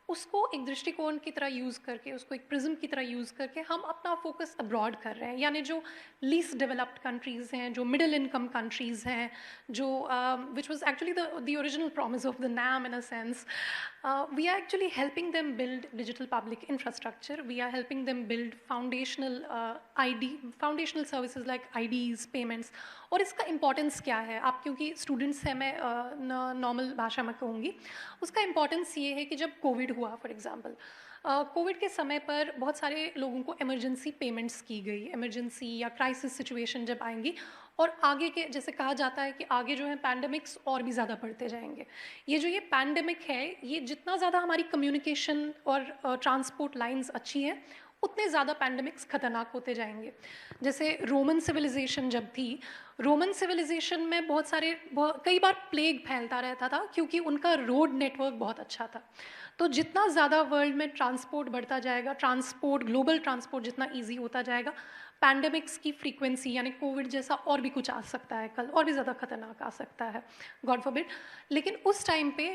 उसको एक दृष्टिकोण की तरह यूज़ करके, उसको एक प्रिज्म की तरह यूज़ करके हम अपना फोकस अब्रॉड कर रहे हैं, यानी जो लीस्ट डेवलप्ड कंट्रीज़ हैं, जो मिडिल इनकम कंट्रीज़ हैं, जो which was actually the original promise of the NAM in a sense, we are actually helping them build digital public infrastructure. We are helping them build foundational services like IDs, payments. और इसका importance क्या है, आप क्योंकि students हैं, मैं normal भाषा में कहूँगी, उसका इम्पोर्टेंस ये है कि जब कोविड हुआ फॉर एग्जांपल, कोविड के समय पर बहुत सारे लोगों को इमरजेंसी पेमेंट्स की गई, इमरजेंसी या क्राइसिस सिचुएशन जब आएंगी, और आगे के जैसे कहा जाता है कि आगे जो है पैंडेमिक्स और भी ज़्यादा बढ़ते जाएंगे। ये पैंडेमिक है, ये जितना ज़्यादा हमारी कम्युनिकेशन और ट्रांसपोर्ट लाइंस अच्छी हैं, उतने ज़्यादा पैंडेमिक्स खतरनाक होते जाएंगे। जैसे रोमन सिविलाइजेशन जब थी, रोमन सिविलाइजेशन में कई बार प्लेग फैलता रहता था क्योंकि उनका रोड नेटवर्क बहुत अच्छा था। तो जितना ज़्यादा वर्ल्ड में ट्रांसपोर्ट बढ़ता जाएगा, ग्लोबल ट्रांसपोर्ट जितना ईजी होता जाएगा, पैंडेमिक्स की फ्रीक्वेंसी यानी कोविड जैसा और भी कुछ आ सकता है कल, और भी ज़्यादा खतरनाक आ सकता है, गॉड फॉरबिड। लेकिन उस टाइम पे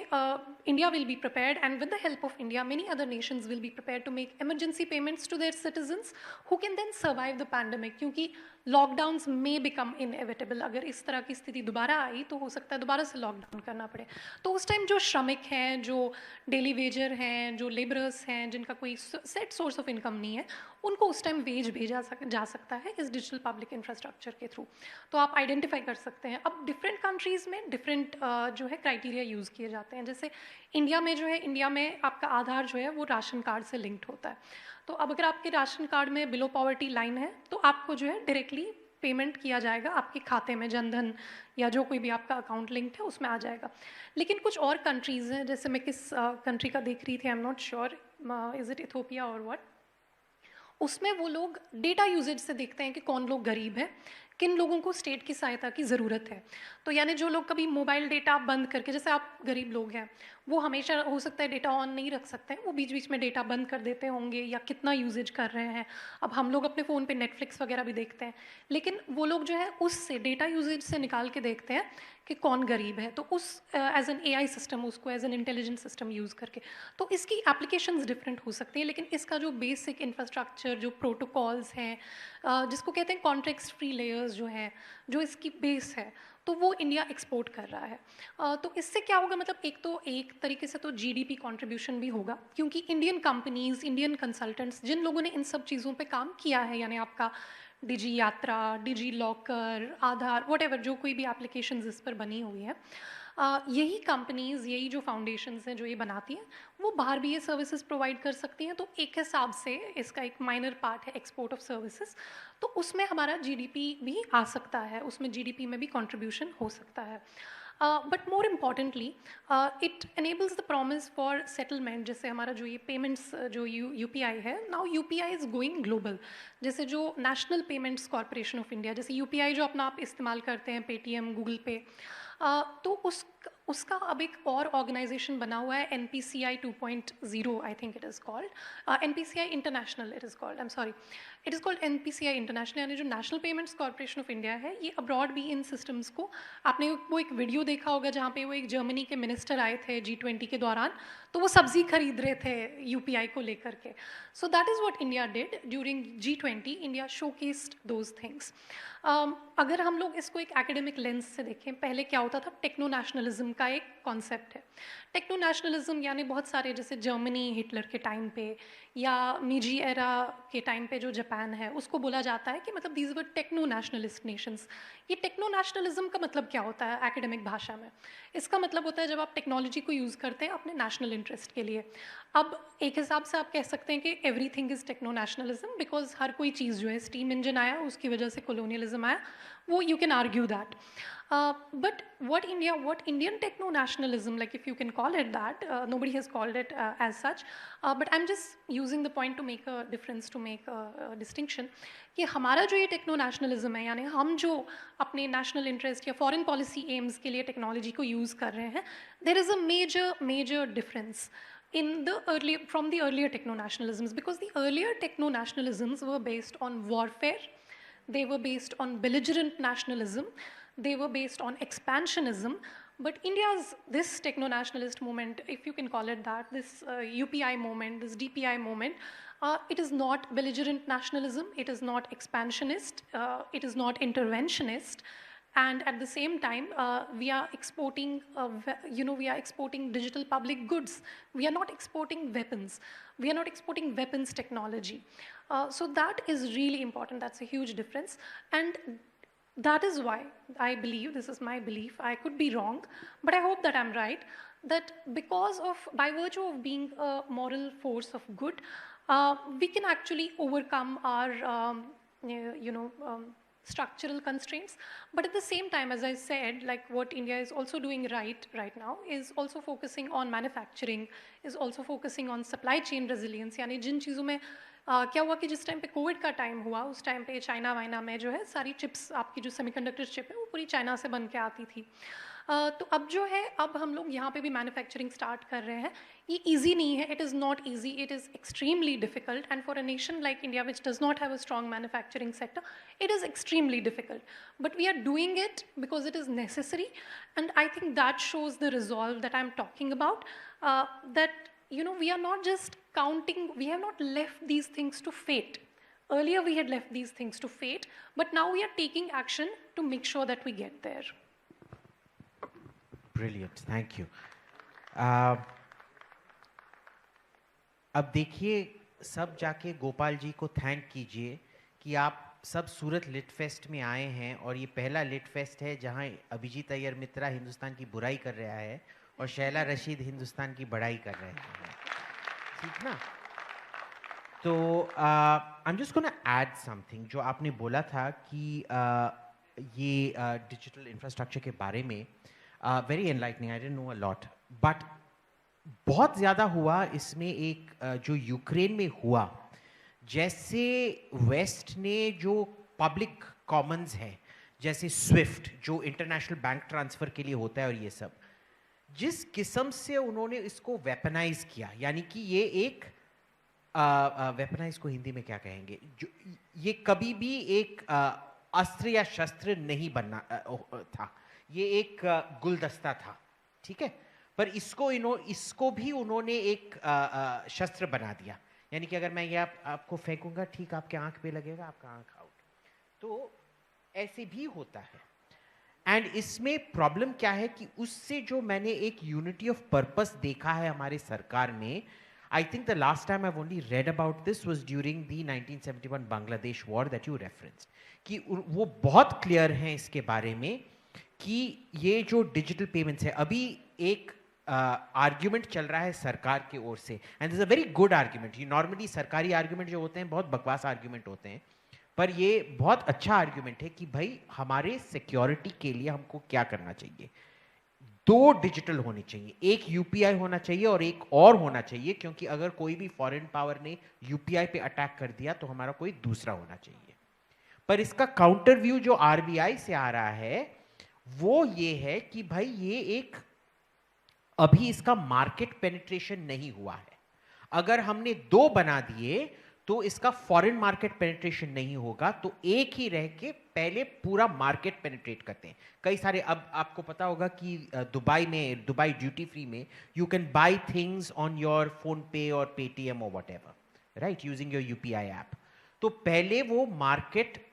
India will be prepared, and with the help of India many other nations will be prepared to make emergency payments to their citizens who can then survive the pandemic, क्योंकि lockdowns में become inevitable. अगर इस तरह की स्थिति दोबारा आई तो हो सकता है दोबारा से लॉकडाउन करना पड़े। तो उस टाइम जो श्रमिक हैं, जो डेली वेजर हैं, जो लेबरर्स हैं, जिनका कोई सेट सोर्स ऑफ इनकम नहीं है, उनको उस टाइम वेज भेजा जा सकता है इस डिजिटल पब्लिक इंफ्रास्ट्रक्चर के थ्रू। तो आप आइडेंटिफाई कर सकते हैं। अब डिफरेंट कंट्रीज़ में डिफरेंट जो है क्राइटेरिया यूज़ किए जाते हैं। जैसे इंडिया में आपका आधार जो है वो राशन कार्ड से लिंक्ड होता है। तो अब अगर आपके राशन कार्ड में बिलो पॉवर्टी लाइन है तो आपको जो है डायरेक्टली पेमेंट किया जाएगा आपके खाते में, जनधन या जो कोई भी आपका अकाउंट लिंक्ड है उसमें आ जाएगा। लेकिन कुछ और कंट्रीज़ हैं, जैसे मैं किस कंट्री का देख रही थी, I am not sure, is it Ethiopia और व्हाट, उसमें वो लोग डेटा यूजेज से देखते हैं कि कौन लोग गरीब हैं, किन लोगों को स्टेट की सहायता की ज़रूरत है। तो यानी जो लोग कभी मोबाइल डेटा बंद करके, जैसे आप गरीब लोग हैं, वो हमेशा हो सकता है डेटा ऑन नहीं रख सकते हैं, वो बीच बीच में डेटा बंद कर देते होंगे या कितना यूजेज कर रहे हैं। अब हम लोग अपने फ़ोन पे नेटफ्लिक्स वगैरह भी देखते हैं, लेकिन वो लोग जो है उससे डेटा यूजेज से निकाल के देखते हैं कि कौन गरीब है, तो उस एज एन AI सिस्टम, उसको as an intelligent system use करके। तो इसकी एप्लीकेशंस डिफरेंट हो सकती हैं, लेकिन इसका जो बेसिक इंफ्रास्ट्रक्चर, जो प्रोटोकॉल्स हैं, जिसको कहते हैं कॉन्टेक्स्ट फ्री लेयर्स जो हैं, जो इसकी बेस है, तो वो इंडिया एक्सपोर्ट कर रहा है। तो इससे क्या होगा, मतलब एक तरीके से तो GDP कंट्रीब्यूशन भी होगा, क्योंकि इंडियन कंपनीज, इंडियन कंसल्टेंट्स, जिन लोगों ने इन सब चीज़ों पे काम किया है, यानी आपका डिजी यात्रा, डिजी लॉकर, आधार, वॉटेवर जो कोई भी एप्लीकेशंस इस पर बनी हुई है, यही कंपनीज़, यही जो फाउंडेशंस हैं जो ये बनाती हैं, वो बाहर भी ये सर्विसेज प्रोवाइड कर सकती हैं। तो एक हिसाब से इसका एक माइनर पार्ट है एक्सपोर्ट ऑफ सर्विसेज, तो उसमें हमारा GDP भी आ सकता है, उसमें GDP में भी कंट्रीब्यूशन हो सकता है। But more importantly it enables the promise for settlement. जैसे हमारा जो ये पेमेंट्स जो UPI है, now UPI is going global. जैसे जो national payments corporation of India, जैसे UPI जो अपना आप इस्तेमाल करते हैं, पेटीएम, गूगल पे, तो उसका अब एक और ऑर्गेनाइजेशन बना हुआ है, NPCI 2.0 I think it is called, NPCI international it is called, I am sorry, it is called NPCI international. यानी जो national payments corporation of India है, ये अब्रॉड भी इन सिस्टम्स को, आपने वो एक वीडियो देखा होगा जहाँ पे वो एक जर्मनी के मिनिस्टर आए थे G20 के दौरान, तो वो सब्जी खरीद रहे थे UPI को लेकर के। So that is what India did during G20, India showcased those things. अगर हम लोग इसको एक एकेडमिक लेंस से देखें, पहले क्या होता था, टेक्नो नेशनलिज्म का एक कॉन्सेप्ट है। टेक्नो नेशनलिज्म यानी बहुत सारे, जैसे जर्मनी हिटलर के टाइम पे या मीजी एरा के टाइम पे जो जापान है, उसको बोला जाता है कि मतलब these were techno nationalist nations. ये टेक्नो नेशनलिज्म का मतलब क्या होता है एकेडमिक भाषा में? इसका मतलब होता है जब आप टेक्नोलॉजी को यूज़ करते हैं अपने नेशनल इंटरेस्ट के लिए। अब एक हिसाब से आप कह सकते हैं कि everything is techno nationalism, because हर कोई चीज़ जो है, स्टीम इंजन आया उसकी वजह से कोलोनियलिज्म आया, वो you can argue that. But what Indian techno-nationalism, like if you can call it that, nobody has called it as such, but I'm just using the point to make a difference, to make a distinction, कि हमारा जो ये techno-nationalism है, यानी हम जो अपने national interest या फॉरेन पॉलिसी एम्स के लिए टेक्नोलॉजी को यूज़ कर रहे हैं, there is a major difference from the earlier techno-nationalisms, because the earlier techno-nationalisms were based on warfare, they were based on belligerent nationalism, they were based on expansionism, But India's, this techno-nationalist movement, if you can call it that, this UPI movement, this DPI movement, it is not belligerent nationalism, it is not expansionist, it is not interventionist, and at the same time, we are exporting, we are exporting digital public goods. We are not exporting weapons. We are not exporting weapons technology. So that is really important. That's a huge difference. And that is why I believe, this is my belief, I could be wrong, but I hope that I'm right, that because of, by virtue of being a moral force of good, we can actually overcome our, structural constraints. But at the same time, as I said, like what India is also doing right now is also focusing on manufacturing, is also focusing on supply chain resilience. यानी जिन चीज़ों में क्या हुआ कि जिस time पे Covid का time हुआ उस टाइम पे चाइना वाइना में जो है सारी चिप्स, आपकी जो सेमीकंडक्टर चिप है वो पूरी चाइना से बन के आती थी. तो अब जो है, अब हम लोग यहाँ पे भी मैन्युफैक्चरिंग स्टार्ट कर रहे हैं. ये ईजी नहीं है, it is not easy, it is extremely difficult, and for a nation like India which does not have a strong manufacturing sector, it is extremely difficult. But we are doing it because it is necessary, and I think that shows the resolve that I'm talking about, that we are not just counting, we have not left these things to fate. Earlier we had left these things to fate, but now we are taking action to make sure that we get there. Brilliant, thank you. अब देखिए, सब जाके गोपाल जी को thank कीजिए कि आप सब सूरत lit fest में आए हैं, और ये पहला लिट फेस्ट है जहां अभिजीत अय्यर मित्रा हिंदुस्तान की बुराई कर रहा है और शैला रशीद हिंदुस्तान की बड़ाई कर रहे हैं, ठीक ना? तो I am just gonna add something जो आपने बोला था कि ये डिजिटल इंफ्रास्ट्रक्चर के बारे में very enlightening, I didn't know a lot, but बहुत ज़्यादा हुआ इसमें एक जो यूक्रेन में हुआ, जैसे वेस्ट ने जो पब्लिक कॉमन्स हैं जैसे स्विफ्ट जो इंटरनेशनल बैंक ट्रांसफ़र के लिए होता है और ये सब, जिस किस्म से उन्होंने इसको वेपनाइज किया, यानी कि ये एक वेपनाइज को हिंदी में क्या कहेंगे, जो ये कभी भी एक अस्त्र या शस्त्र नहीं बनना था, ये एक गुलदस्ता था, ठीक है, पर इसको भी उन्होंने एक शस्त्र बना दिया. यानी कि अगर मैं ये आपको फेंकूंगा, ठीक आपके आंख पे लगेगा, आपका आंख आउट. तो ऐसे भी होता है. एंड इसमें प्रॉब्लम क्या है कि उससे जो मैंने एक यूनिटी ऑफ पर्पस देखा है हमारे सरकार में, I think the last time I only read about this was during the 1971 Bangladesh war that you referenced, कि वो बहुत क्लियर हैं इसके बारे में कि ये जो डिजिटल पेमेंट्स है, अभी एक आर्ग्यूमेंट चल रहा है सरकार की ओर से, and this a very good argument. ये नॉर्मली सरकारी आर्ग्यूमेंट जो होते हैं बहुत बकवास आर्ग्यूमेंट होते हैं, पर ये बहुत अच्छा आर्ग्यूमेंट है कि भाई हमारे सिक्योरिटी के लिए हमको क्या करना चाहिए. 2 डिजिटल होने चाहिए, एक यूपीआई होना चाहिए और एक और होना चाहिए, क्योंकि अगर कोई भी फॉरेन पावर ने यूपीआई पे अटैक कर दिया तो हमारा कोई दूसरा होना चाहिए. पर इसका काउंटर व्यू जो आरबीआई से आ रहा है वो ये है कि भाई ये एक अभी इसका मार्केट पेनिट्रेशन नहीं हुआ है. अगर हमने 2 बना दिए तो इसका फॉरेन मार्केट पेनिट्रेशन नहीं होगा, तो एक ही रह के पहले पूरा मार्केट पेनिट्रेट करते हैं. कई सारे, अब आपको पता होगा कि दुबई में, दुबई ड्यूटी फ्री में you can buy things on your phone पे और पेटीएम और whatever, right, using your UPI app. तो पहले वो मार्केट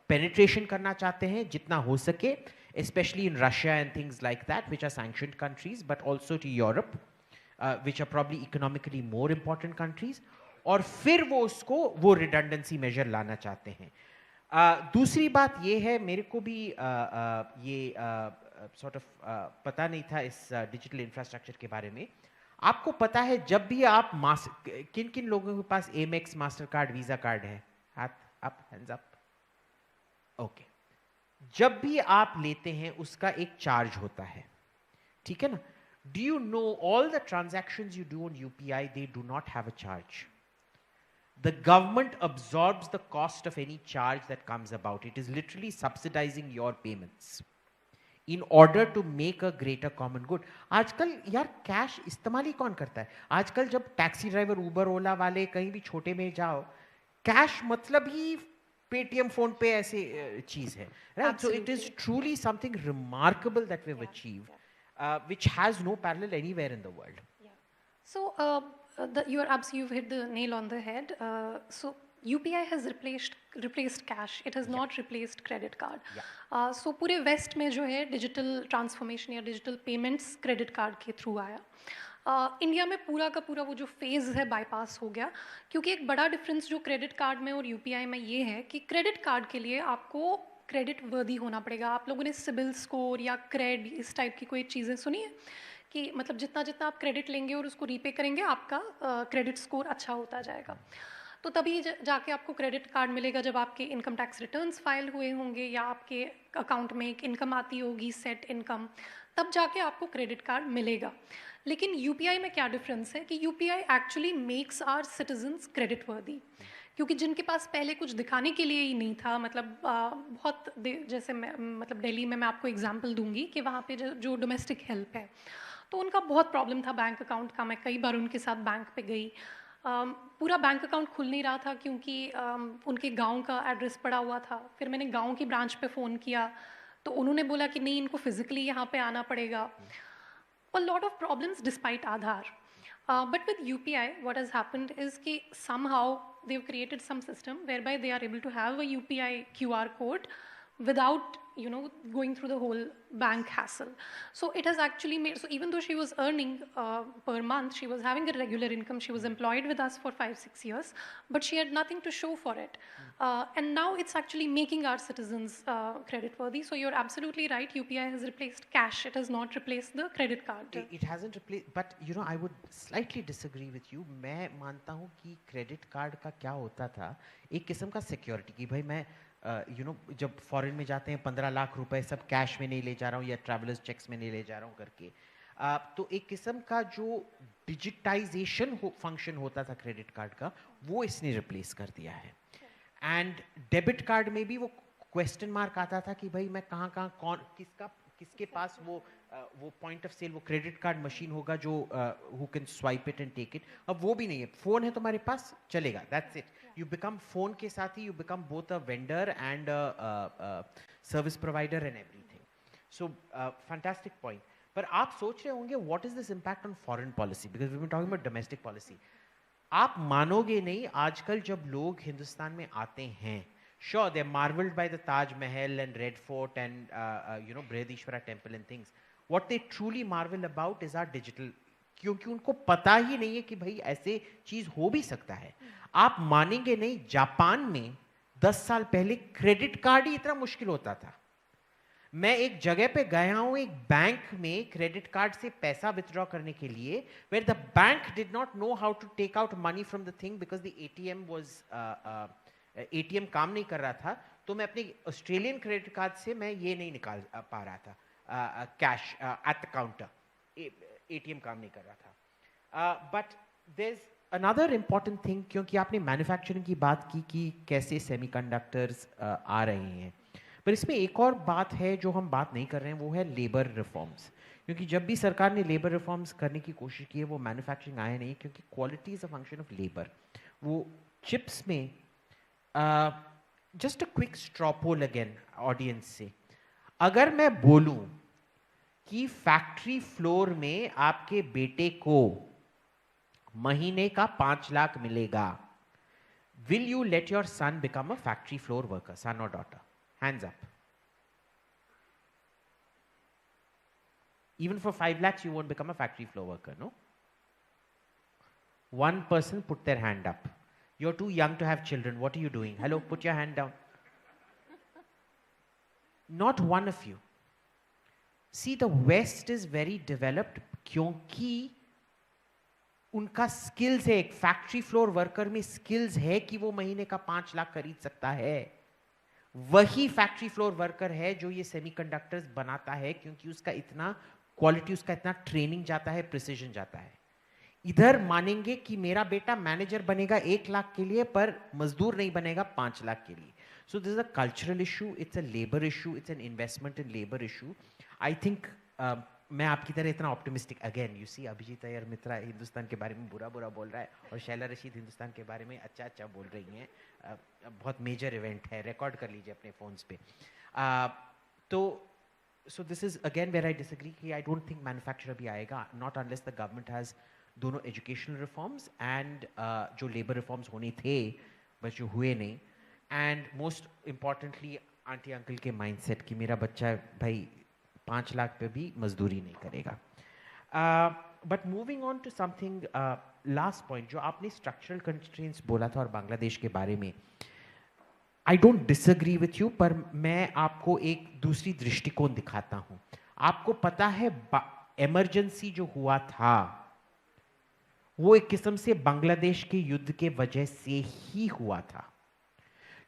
पेनिट्रेशन करना चाहते हैं जितना हो सके, especially in Russia and things like that, which are sanctioned countries, but also to Europe, which are probably economically more important countries. और फिर वो उसको वो redundancy measure लाना चाहते हैं. दूसरी बात ये है, मेरे को भी ये sort of पता नहीं था इस डिजिटल इंफ्रास्ट्रक्चर के बारे में. आपको पता है जब भी आप किन किन लोगों के पास Amex, Mastercard, Visa card है? हाथ अप, हैंड्स अप. ओके. जब भी आप लेते हैं उसका एक चार्ज होता है, ठीक है ना? Do you know all the transactions you do on UPI, they do not have a charge. The government absorbs the cost of any charge that comes about. It is literally subsidizing your payments in order to make a greater common good. आजकल यार cash इस्तेमाल ही कौन करता है? आजकल जब taxi driver, उबर, ओला वाले कहीं भी छोटे में जाओ, कैश मतलब ही पेटीएम, फोन पे ऐसे चीज है, right? So it is truly something remarkable that we've achieved. which has no parallel anywhere in the world. So you've hit the nail on the head. So UPI has replaced cash. It has not replaced credit card. So पूरे waste में जो है digital transformation या digital payments credit card के through आया. India में पूरा का पूरा वो जो फेज़ है बाईपास हो गया, क्योंकि एक बड़ा डिफरेंस जो क्रेडिट कार्ड में और यूपीआई में ये है कि क्रेडिट कार्ड के लिए आपको क्रेडिट वर्दी होना पड़ेगा. आप लोगों ने सिबिल स्कोर या क्रेड इस टाइप की कोई चीज़ें सुनी है कि मतलब जितना जितना आप क्रेडिट लेंगे और उसको रीपे करेंगे आपका क्रेडिट स्कोर अच्छा होता जाएगा. तो तभी जाके आपको क्रेडिट कार्ड मिलेगा जब आपके इनकम टैक्स रिटर्न्स फाइल हुए होंगे या आपके अकाउंट में एक इनकम आती होगी सेट इनकम, तब जाके आपको क्रेडिट कार्ड मिलेगा. लेकिन यूपीआई में क्या डिफरेंस है कि UPI actually makes our citizens creditworthy, क्योंकि जिनके पास पहले कुछ दिखाने के लिए ही नहीं था, मतलब जैसे मतलब दिल्ली में मैं आपको एग्जांपल दूंगी कि वहाँ पे जो डोमेस्टिक हेल्प है तो उनका बहुत प्रॉब्लम था बैंक अकाउंट का. मैं कई बार उनके साथ बैंक पे गई, पूरा बैंक अकाउंट खुल नहीं रहा था क्योंकि उनके गांव का एड्रेस पड़ा हुआ था. फिर मैंने गांव की ब्रांच पे फ़ोन किया तो उन्होंने बोला कि नहीं, इनको फिजिकली यहाँ पे आना पड़ेगा. A lot of problems despite Aadhaar. But with UPI, what has happened is that somehow they've created some system whereby they are able to have a UPI QR code without going through the whole bank hassle. So it has actually made, so even though she was earning per month, she was having a regular income, she was employed with us for 5-6 years, but she had nothing to show for it. And now it's actually making our citizens credit worthy. So you're absolutely right, UPI has replaced cash, it has not replaced the credit card. It hasn't replaced, but I would slightly disagree with you. मैं मानता हूँ कि credit card का क्या होता था, एक किस्म का सिक्योरिटी की भाई मैं जब फॉरेन में जाते हैं 15 लाख रुपए सब कैश में नहीं ले जा रहा हूँ या ट्रैवलर्स चेक्स में नहीं ले जा रहा हूँ करके, तो एक किस्म का जो डिजिटाइजेशन फंक्शन होता था क्रेडिट कार्ड का, वो इसने रिप्लेस कर दिया है. एंड डेबिट कार्ड में भी वो क्वेश्चन मार्क आता था कि भाई मैं कहाँ कौन किसके पास वो पॉइंट ऑफ सेल, वो क्रेडिट कार्ड मशीन होगा जो who can swipe it and take it. अब वो भी नहीं है, फोन है तुम्हारे पास, चलेगा, that's it. You become phone के साथ ही you become both a vendor and service provider and everything. So fantastic point. पर आप सोच रहे होंगे what is this impact on foreign policy, because we were talking about domestic policy. आप मानोगे नहीं, आजकल जब लोग हिंदुस्तान में आते हैं, sure they're marveled by the Taj Mahal and Red Fort and Brihadishwara temple and things. What they truly marvel about is our digital, क्योंकि उनको पता ही नहीं है कि भाई ऐसे चीज हो भी सकता है. आप मानेंगे नहीं, जापान में 10 साल पहले क्रेडिट कार्ड ही इतना मुश्किल होता था. मैं एक जगह पे गया हूं, एक बैंक में क्रेडिट कार्ड से पैसा विथड्रॉ करने के लिए, where the bank did not know how to take out money from the thing because the ATM काम नहीं कर रहा था. तो मैं अपने ऑस्ट्रेलियन क्रेडिट कार्ड से मैं ये नहीं निकाल पा रहा था cash at the counter, ATM काम नहीं कर रहा था. But there is another important thing, क्योंकि आपने मैन्युफैक्चरिंग की बात की कि कैसे सेमीकंडक्टर्स आ रहे हैं, पर इसमें एक और बात है जो हम बात नहीं कर रहे हैं, वो है लेबर रिफॉर्म्स. क्योंकि जब भी सरकार ने लेबर रिफॉर्म्स करने की कोशिश की है, वो मैन्युफैक्चरिंग आया नहीं, क्योंकि quality is a function of labour. वो चिप्स में just a quick straw poll again audience से, अगर मैं बोलूं कि फैक्ट्री फ्लोर में आपके बेटे को महीने का 5 लाख मिलेगा, will you let your son become a factory floor worker, son और daughter? Hands up. Even for 5 lakhs, you won't become a factory floor worker, no? One person put their hand up. You're too young to have children. What are you doing? Hello, put your hand down. Not one of you. See, the West is very developed क्योंकि उनका skills है. एक factory floor worker में skills है कि वो महीने का 5 लाख खरीद सकता है. वही फैक्ट्री फ्लोर वर्कर है जो ये सेमीकंडक्टर्स बनाता है, क्योंकि उसका इतना क्वालिटी, उसका इतना ट्रेनिंग जाता है, प्रिसीजन जाता है. इधर मानेंगे कि मेरा बेटा मैनेजर बनेगा 1 लाख के लिए, पर मजदूर नहीं बनेगा 5 लाख के लिए. So this is a cultural issue, it's a labour issue, it's an investment in labour issue. I think मैं आपकी तरह इतना optimistic, again you see, Abhijit Iyer मित्रा हिंदुस्तान के बारे में बुरा बोल रहा है और शैला रशीद हिंदुस्तान के बारे में अच्छा बोल रही हैं. बहुत मेजर इवेंट है, रिकॉर्ड कर लीजिए अपने फोन्स पे. तो So this is again where I disagree कि I don't think manufacturer भी आएगा, not unless the government has दोनों educational reforms and जो labor reforms होने थे बस जो हुए नहीं, and most importantly aunty uncle के mindset कि मेरा बच्चा भाई 5 लाख पे भी मजदूरी नहीं करेगा. But moving on to something last point जो आपने structural constraints बोला था और बांग्लादेश के बारे में, I don't disagree with you, पर मैं आपको एक दूसरी दृष्टिकोण दिखाता हूँ. आपको पता है emergency जो हुआ था वो एक किस्म से बांग्लादेश के युद्ध के वजह से ही हुआ था,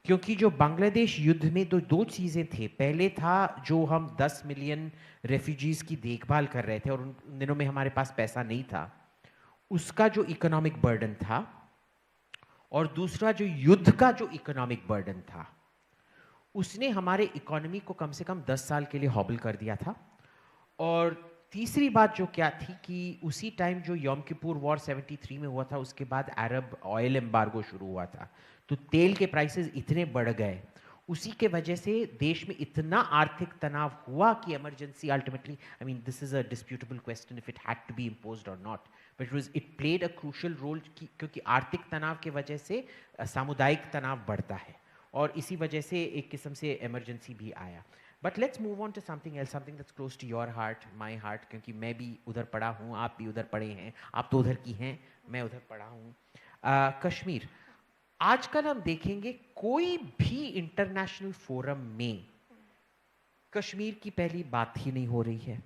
क्योंकि जो बांग्लादेश युद्ध में दो चीज़ें थे. पहले था जो हम 10 मिलियन रेफ्यूजीज की देखभाल कर रहे थे और उन दिनों में हमारे पास पैसा नहीं था, उसका जो इकोनॉमिक बर्डन था, और दूसरा जो युद्ध का जो इकोनॉमिक बर्डन था उसने हमारे इकोनॉमी को कम से कम 10 साल के लिए हॉबल कर दिया था. और तीसरी बात जो क्या थी कि उसी टाइम जो यम किपुर वॉर 73 में हुआ था उसके बाद अरब ऑयल एम्बार्गो शुरू हुआ था, तो तेल के प्राइसेस इतने बढ़ गए, उसी के वजह से देश में इतना आर्थिक तनाव हुआ कि emergency ultimately, I mean this is a disputable question if it had to be imposed और not, but it played a crucial role, क्योंकि आर्थिक तनाव के वजह से सामुदायिक तनाव बढ़ता है और इसी वजह से एक किस्म से इमरजेंसी भी आया. But let's move on to something else, something that's close to your heart, my heart, क्योंकि मैं भी उधर पढ़ा हूँ, आप भी उधर पढ़े हैं, आप तो उधर की हैं, मैं उधर पढ़ा हूँ. कश्मीर, आजकल हम देखेंगे कोई भी इंटरनेशनल फोरम में कश्मीर की पहली बात ही नहीं हो रही है,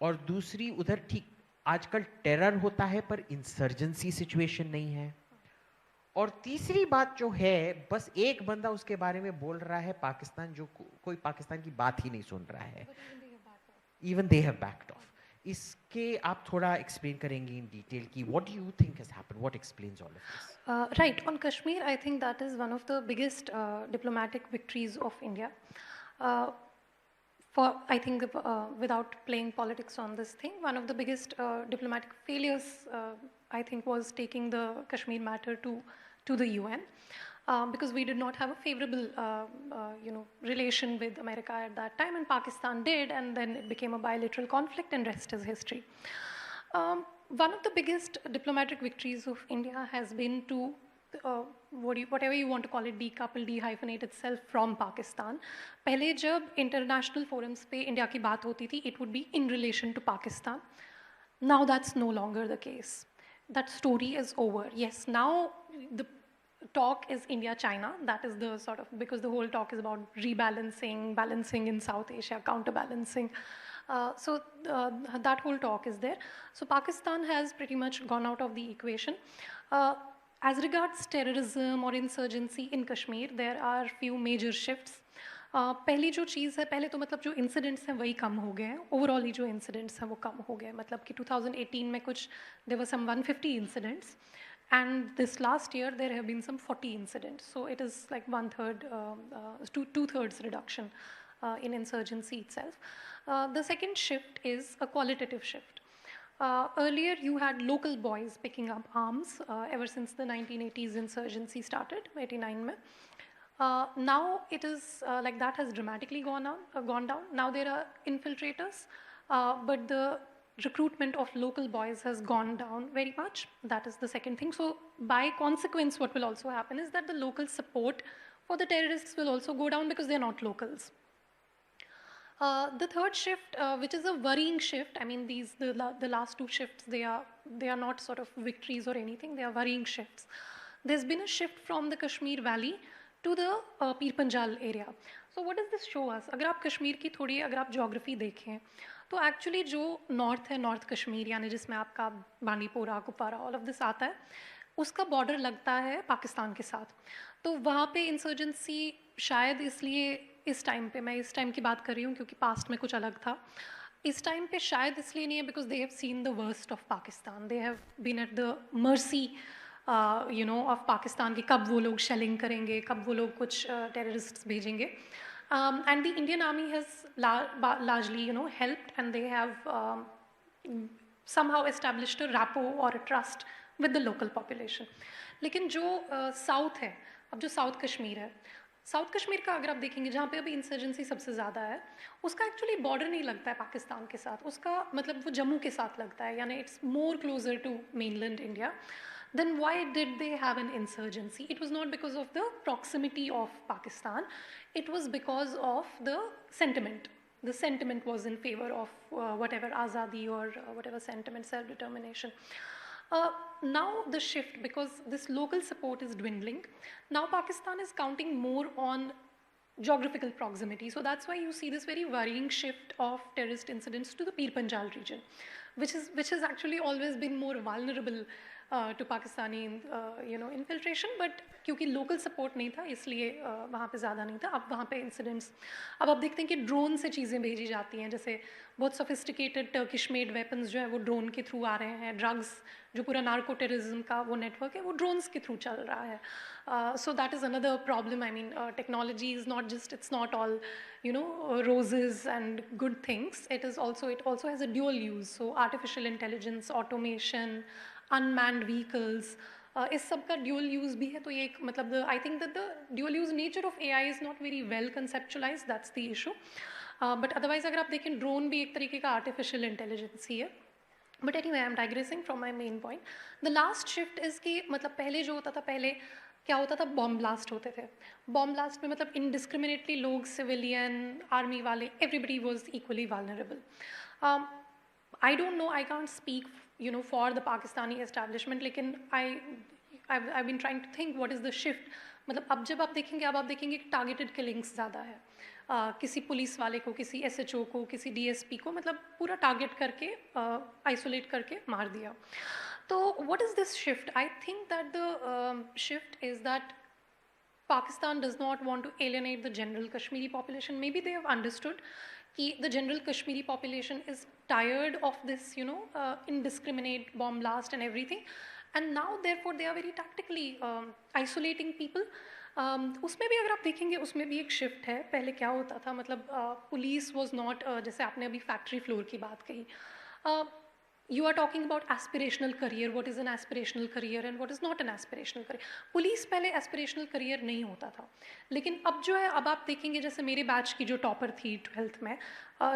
और दूसरी उधर ठीक आजकल टेरर होता है पर इंसर्जेंसी सिचुएशन नहीं है, और तीसरी बात जो है बस एक बंदा उसके बारे में बोल रहा है पाकिस्तान, जो कोई पाकिस्तान की बात ही नहीं सुन रहा है. Even they have backed of. इसके आप थोड़ा एक्सप्लेन करेंगे इन डिटेल कि what do you think has happened, what explains all of this? Right, on Kashmir, I think that is one of the biggest diplomatic victories of India. Uh, I think, without playing politics on this thing, one of the biggest diplomatic failures, I think, was taking the Kashmir matter to the UN, because we did not have a favorable, relation with America at that time, and Pakistan did, and then it became a bilateral conflict, and rest is history. One of the biggest diplomatic victories of India has been to, whatever you want to call it, decouple, dehyphenate itself from Pakistan. पहले जब international forums पे India की बात होती थी, it would be in relation to Pakistan. Now that's no longer the case. That story is over. Yes, now the talk is India-China. That is the sort of, because the whole talk is about rebalancing, balancing in South Asia, counterbalancing. So that whole talk is there. So Pakistan has pretty much gone out of the equation. As regards terrorism or insurgency in Kashmir, there are few major shifts. पहली जो चीज़ है, पहले तो मतलब जो incidents हैं वही कम हो गए हैं, ओवरऑल जो इंसिडेंट्स हैं वो कम हो गए, मतलब कि 2018 में कुछ there were some 150 incidents, and this last year there have been some 40 incidents, so it is like 2/3 reduction in insurgency itself. The second shift is a qualitative shift. Earlier you had local boys picking up arms ever since the 1980s insurgency started, 89 mein. Now it is like that has dramatically gone down. Now there are infiltrators, but the recruitment of local boys has gone down very much. That is the second thing. So by consequence, what will also happen is that the local support for the terrorists will also go down because they are not locals. The third shift, which is a worrying shift, I mean the last two shifts, they are not sort of victories or anything, they are worrying shifts. There's been a shift from the Kashmir Valley to the Pir Panjal area. So what does this show us? अगर आप कश्मीर की थोड़ी अगर आप geography देखें तो actually जो north है, नॉर्थ कश्मीर, यानी जिसमें आपका Bandipora, Kupwara, all of this आता है, उसका बॉर्डर लगता है पाकिस्तान के साथ. तो वहाँ पे इंसर्जेंसी शायद इसलिए इस टाइम पे, मैं इस टाइम की बात कर रही हूँ क्योंकि पास्ट में कुछ अलग था, इस टाइम पे शायद इसलिए नहीं है because they have seen the worst of Pakistan, they have been at the mercy of Pakistan की कब वो लोग शेलिंग करेंगे, कब वो लोग कुछ टेररिस्ट भेजेंगे. And the Indian army has largely, helped, and they have somehow established a rapport or a trust with the local population. लेकिन जो साउथ है, अब जो साउथ कश्मीर है, साउथ कश्मीर का अगर आप देखेंगे जहाँ पे अभी इंसर्जेंसी सबसे ज़्यादा है, उसका एक्चुअली बॉर्डर नहीं लगता है पाकिस्तान के साथ, उसका मतलब वो जम्मू के साथ लगता है, यानी it's more closer to mainland India. Then why did they have an insurgency? It was not because of the proximity of Pakistan, it was because of the sentiment. The sentiment was in favor of whatever Azadi or whatever sentiment, self-determination. Now the shift, because this local support is dwindling, now Pakistan is counting more on geographical proximity. So that's why you see this very worrying shift of terrorist incidents to the Pir Panjal region, which has actually always been more vulnerable to Pakistani infiltration, but क्योंकि local support नहीं था इसलिए वहाँ पे ज़्यादा नहीं था. अब वहाँ पे incidents, अब आप देखते हैं कि ड्रोन से चीज़ें भेजी जाती हैं, जैसे बहुत sophisticated Turkish made weapons जो है वो ड्रोन के थ्रू आ रहे हैं, ड्रग्स जो पूरा नार्को टेररिज्म का वो नेटवर्क है वो ड्रोन्स के थ्रू चल रहा है. So that is another problem. I mean, technology is not just, it's not all roses and good things. It also has a dual use. So artificial intelligence, automation, unmanned vehicles, इस सब का dual use भी है. तो ये एक मतलब आई think that the dual use nature of AI is not very well conceptualise, that's the issue. But otherwise अगर आप देखें ड्रोन भी एक तरीके का आर्टिफिशियल इंटेलिजेंस ही है. But any way I am digressing from my main point. The last shift is कि मतलब पहले जो होता था, पहले क्या होता था, बॉम्ब ब्लास्ट होते थे. बॉम्ब ब्लास्ट में मतलब इनडिस्क्रिमिनेटली लोग, सिविलियन, आर्मी वाले, everybody was equally vulnerable. I don't no, I can't speak for the Pakistani establishment, लेकिन I've been trying to think what is the shift. मतलब अब जब आप देखेंगे टारगेटेड किलिंग्स ज़्यादा है. किसी पुलिस वाले को, किसी SHO को, किसी DSP को मतलब पूरा टारगेट करके आइसोलेट करके मार दिया. तो what is this shift? I think that the shift is that Pakistan does not want to alienate the general Kashmiri population. Maybe they have understood that the general Kashmiri population is tired of this, indiscriminate bomb blast and everything. And now, therefore, they are very tactically isolating people. उसमें भी अगर आप देखेंगे उसमें भी एक shift है. पहले क्या होता था, मतलब पुलिस वॉज नॉट, जैसे आपने अभी फैक्ट्री फ्लोर की बात कही, you are talking about aspirational career, what is an aspirational career and what is not an aspirational career. Police पहले aspirational career नहीं होता था, लेकिन अब जो है, अब आप देखेंगे जैसे मेरे बैच की जो टॉपर थी 12th में,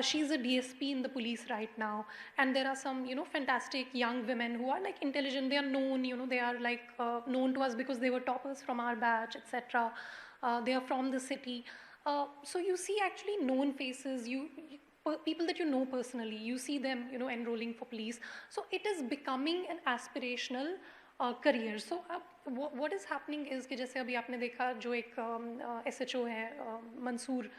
she is a DSP in the police right now, and there are some fantastic young women who are like intelligent, they are known, they are like known to us because they were toppers from our batch, etc. They are from the city, so you see actually known faces, people that you know personally, you see them enrolling for police. So it is becoming an aspirational career. So what is happening is कि जैसे अभी आपने देखा जो एक SHO है मंसूर,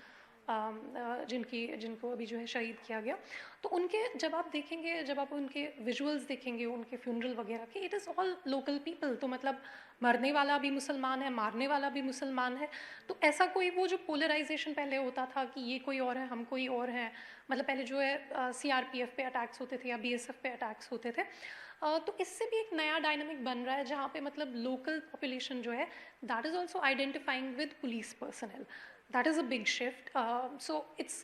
जिनको अभी जो है शहीद किया गया, तो उनके जब आप उनके विजुअल्स देखेंगे उनके फ्यूनरल वगैरह के, it is all local people. तो मतलब मरने वाला भी मुसलमान है, मारने वाला भी मुसलमान है. तो ऐसा कोई वो जो पोलराइजेशन पहले होता था कि ये कोई और है, हम कोई और हैं, मतलब पहले जो है CRPF पे अटैक्स होते थे या BSF पे अटैक्स होते थे, तो इससे भी एक नया डायनामिक बन रहा है जहाँ पे मतलब लोकल पॉपुलेशन जो है that is also identifying with police personal. That is a big shift. So it's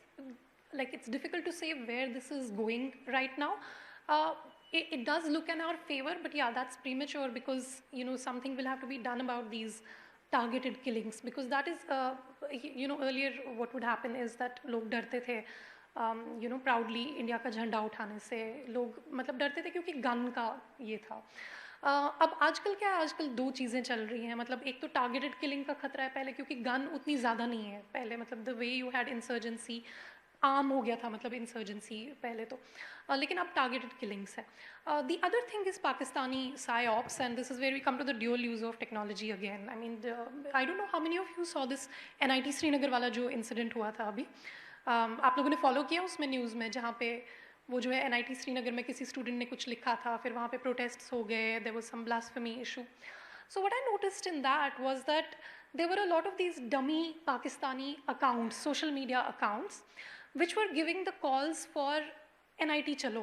difficult to say where this is going right now. It does look in our favor, but yeah, that's premature because something will have to be done about these targeted killings, because that is earlier what would happen is that लोग डरते थे proudly India का झंडा उठाने से. लोग मतलब डरते थे क्योंकि गन का ये था. अब आजकल क्या है, आजकल दो चीज़ें चल रही हैं. मतलब एक तो टारगेटेड किलिंग का खतरा है पहले, क्योंकि गन उतनी ज़्यादा नहीं है पहले. मतलब the way you had insurgency आम हो गया था, मतलब इंसर्जेंसी पहले तो, लेकिन अब टारगेटेड किलिंग्स है. The other thing is Pakistani psyops, and this is where we come to the dual use of technology again. I mean I don't know how many of you saw this NIT Srinagar वाला जो incident हुआ था अभी, आप लोगों ने follow किया उसमें न्यूज़ में, जहाँ पे वो जो है NIT श्रीनगर में किसी स्टूडेंट ने कुछ लिखा था, फिर वहाँ पे प्रोटेस्ट्स हो गए, there was some blasphemy issue. So what I noticed in that was that there were a lot of these dummy Pakistani accounts, social media accounts, which were giving the calls for NIT Chalo.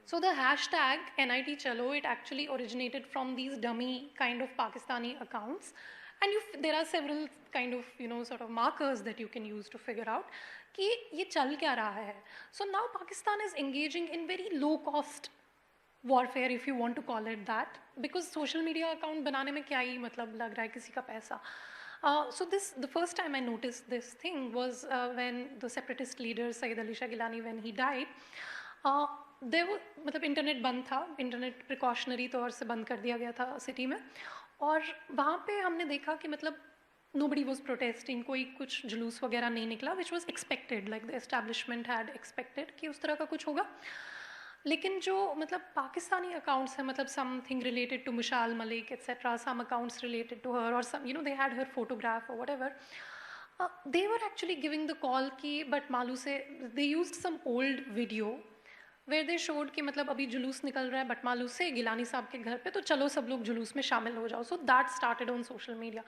So the hashtag NIT Chalo, it actually originated from these dummy kind of Pakistani accounts, and there are several kind of sort of markers that you can use to figure out कि ये चल क्या रहा है. So now Pakistan is engaging in very low cost warfare, if you want to call it that, because social media account बनाने में क्या ही मतलब लग रहा है किसी का पैसा. So the first time I noticed this thing was when the separatist leader Sayyid Ali Shah Gilani, when he died, there was मतलब इंटरनेट बंद था, इंटरनेट प्रिकॉशनरी तौर से बंद कर दिया गया था सिटी में, और वहाँ पे हमने देखा कि मतलब nobody was protesting, कोई कुछ जुलूस वगैरह नहीं निकला, which was expected, like the establishment had expected कि उस तरह का कुछ होगा. लेकिन जो मतलब पाकिस्तानी अकाउंट्स हैं, मतलब something related to Mishaal Malik etcetera, some accounts related to her, और some you know they had her photograph और whatever, they were actually giving the call कि बट मालू से they used some old video where they showed कि मतलब अभी जुलूस निकल रहा है बटमालू से गिलानी साहब के घर पे, तो चलो सब लोग जुलूस में शामिल हो जाओ. So that started on social media.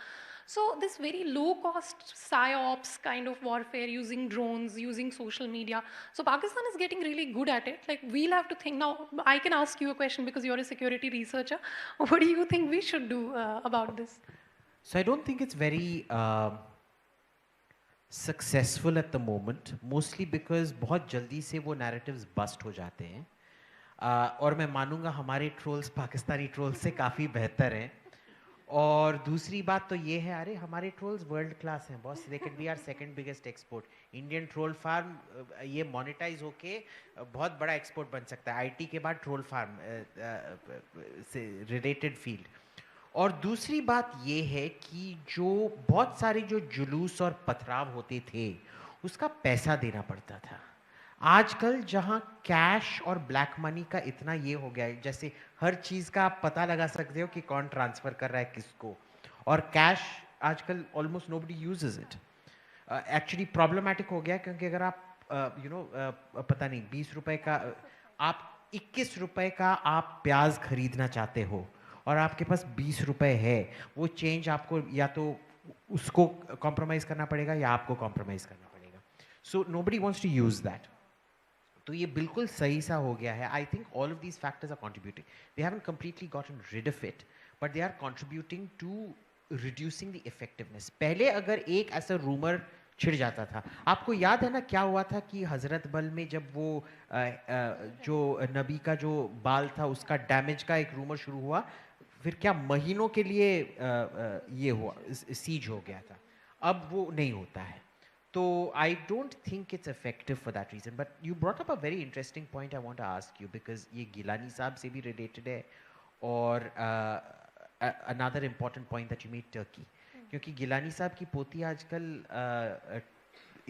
So this very low cost psyops kind of warfare using drones, using social media. So Pakistan is getting really good at it. Like we'll have to think now. I can ask you a question because you're a security researcher. What do you think we should do about this? So I don't think it's very successful at the moment, mostly because बहुत जल्दी से वो narratives bust हो जाते हैं. और मैं मानूंगा हमारे ट्रोल्स पाकिस्तानी ट्रोल्स से काफ़ी बेहतर हैं. और दूसरी बात तो ये है, अरे हमारे ट्रोल्स वर्ल्ड क्लास हैं boss. They can be our second biggest export. Indian troll farm ये मोनेटाइज होके बहुत बड़ा एक्सपोर्ट बन सकता है. आईटी के बाद ट्रोल फार्म से रिलेटेड फील्ड. और दूसरी बात ये है कि जो बहुत सारे जो जुलूस और पथराव होते थे उसका पैसा देना पड़ता था. आजकल जहाँ कैश और ब्लैक मनी का इतना ये हो गया है, जैसे हर चीज़ का आप पता लगा सकते हो कि कौन ट्रांसफ़र कर रहा है किसको, और कैश आजकल almost nobody uses it. Actually problematic हो गया क्योंकि अगर आप पता नहीं 20 रुपए का आप 21 रुपए का आप प्याज खरीदना चाहते हो और आपके पास 20 रुपए है, वो चेंज आपको या तो उसको कॉम्प्रोमाइज़ करना पड़ेगा या आपको कॉम्प्रोमाइज़ करना पड़ेगा. So nobody wants to use that. तो ये बिल्कुल सही सा हो गया है. I think all of these factors are contributing. They haven't completely gotten rid of it, but they are contributing to reducing the effectiveness. पहले अगर एक ऐसा रूमर छिड़ जाता था, आपको याद है ना क्या हुआ था कि हजरत बल में जब वो जो नबी का जो बाल था उसका डैमेज का एक रूमर शुरू हुआ, फिर क्या महीनों के लिए ये हुआ, सीज हो गया था. अब वो नहीं होता है. So I don't think it's effective for that reason. But you brought up a very interesting point I want to ask you, because ये गिलानी साहब से भी related है, और another important point that you made, Turkey. क्योंकि गिलानी साहब की पोती आजकल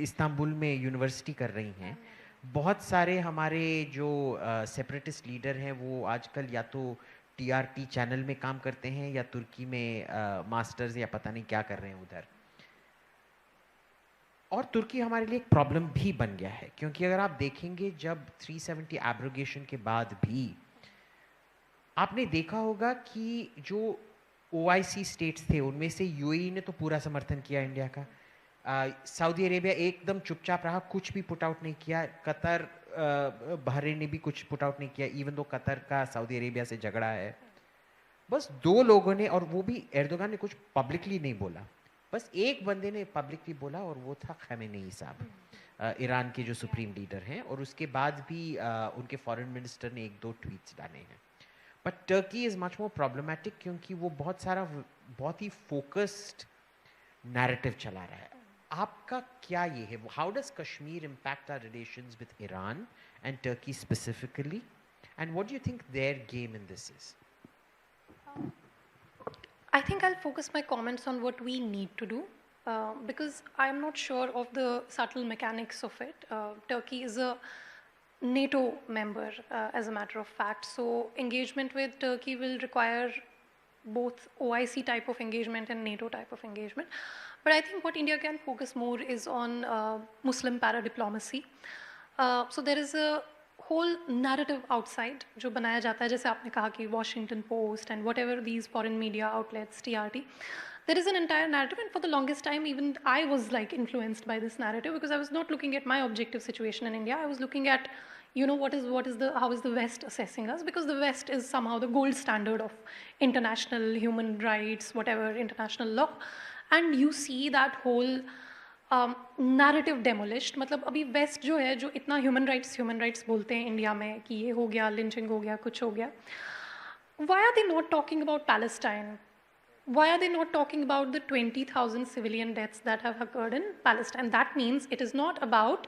इस्तांबुल में यूनिवर्सिटी कर रही हैं. बहुत सारे हमारे जो सेपरेटिस्ट लीडर हैं वो आजकल या तो TRT चैनल में काम करते हैं या तुर्की में मास्टर्स या पता नहीं क्या कर रहे हैं उधर. और तुर्की हमारे लिए एक प्रॉब्लम भी बन गया है, क्योंकि अगर आप देखेंगे जब 370 एब्रोगेशन के बाद भी आपने देखा होगा कि जो OIC स्टेट्स थे उनमें से UAE ने तो पूरा समर्थन किया इंडिया का. सऊदी अरेबिया एकदम चुपचाप रहा, कुछ भी पुट आउट नहीं किया. कतर बहरीन ने भी कुछ पुट आउट नहीं किया, इवन दो कतर का सऊदी अरेबिया से झगड़ा है. बस 2 लोगों ने, और वो भी एर्दोगान ने कुछ पब्लिकली नहीं बोला, बस एक बंदे ने पब्लिकली बोला और वो था खमेनेई साहब, ईरान के जो सुप्रीम लीडर हैं. और उसके बाद भी उनके फॉरेन मिनिस्टर ने 1-2 ट्वीट्स डाले हैं. But Turkey is much more problematic क्योंकि वो बहुत ही फोकस्ड नैरेटिव चला रहा है. आपका क्या ये है, how does Kashmir impact our relations with Iran and Turkey specifically, and what do you think their game in this is? I think I'll focus my comments on what we need to do because I'm not sure of the subtle mechanics of it. Turkey is a NATO member, as a matter of fact, so engagement with Turkey will require both OIC type of engagement and NATO type of engagement. But I think what India can focus more is on Muslim para-diplomacy. So there is a whole narrative outside जो बनाया जाता है, जैसे आपने कहा कि Washington Post and whatever these foreign media outlets, TRT, there is an entire narrative, and for the longest time even I was like influenced by this narrative because I was not looking at my objective situation in India. I was looking at, you know, how is the West assessing us, because the West is somehow the gold standard of international human rights, whatever international law, and you see that whole narrative demolished. मतलब अभी waste जो है, जो इतना human rights बोलते हैं India में कि ये हो गया, लिंचिंग हो गया, कुछ हो गया, why are they not talking about Palestine? why are they not talking about the 20,000 civilian deaths that have occurred in Palestine? That means it is not about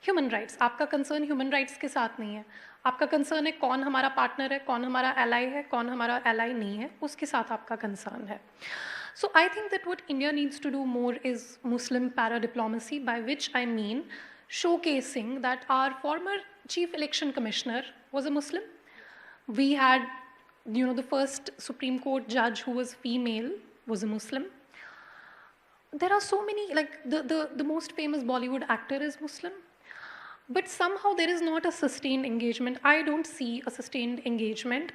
human rights. आपका concern human rights के साथ नहीं है. आपका concern है कौन हमारा partner है, कौन हमारा ally है, कौन हमारा ally नहीं है, उसके साथ आपका concern है. So I think that what India needs to do more is Muslim para-diplomacy, by which I mean showcasing that our former chief election commissioner was a Muslim. We had, the first Supreme Court judge who was female was a Muslim. There are so many, like the most famous Bollywood actor is Muslim. But somehow there is not a sustained engagement. I don't see a sustained engagement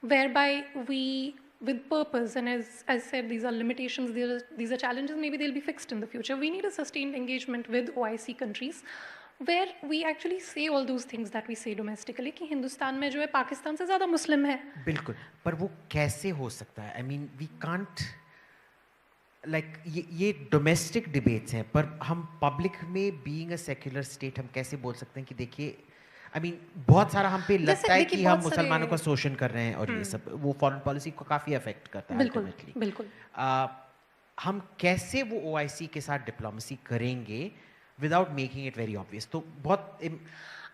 whereby we, with purpose, and as I said, these are limitations, these are challenges, maybe they'll be fixed in the future. We need a sustained engagement with OIC countries where we actually say all those things that we say domestically कि हिंदुस्तान में जो है पाकिस्तान से ज़्यादा मुस्लिम है. बिल्कुल, पर वो कैसे हो सकता है? I mean, we can't, like, ये डोमेस्टिक डिबेट्स हैं, पर हम पब्लिक में बीइंग अ सेक्युलर स्टेट हम कैसे बोल सकते हैं कि देखिए, I mean, बहुत सारा हम पे लगता है कि हम मुसलमानों का शोषण कर रहे हैं और ये सब वो फॉरेन पॉलिसी को काफ़ी अफेक्ट करता है. बिल्कुल, बिल्कुल. हम कैसे वो OIC के साथ डिप्लोमेसी करेंगे without making it very obvious? तो बहुत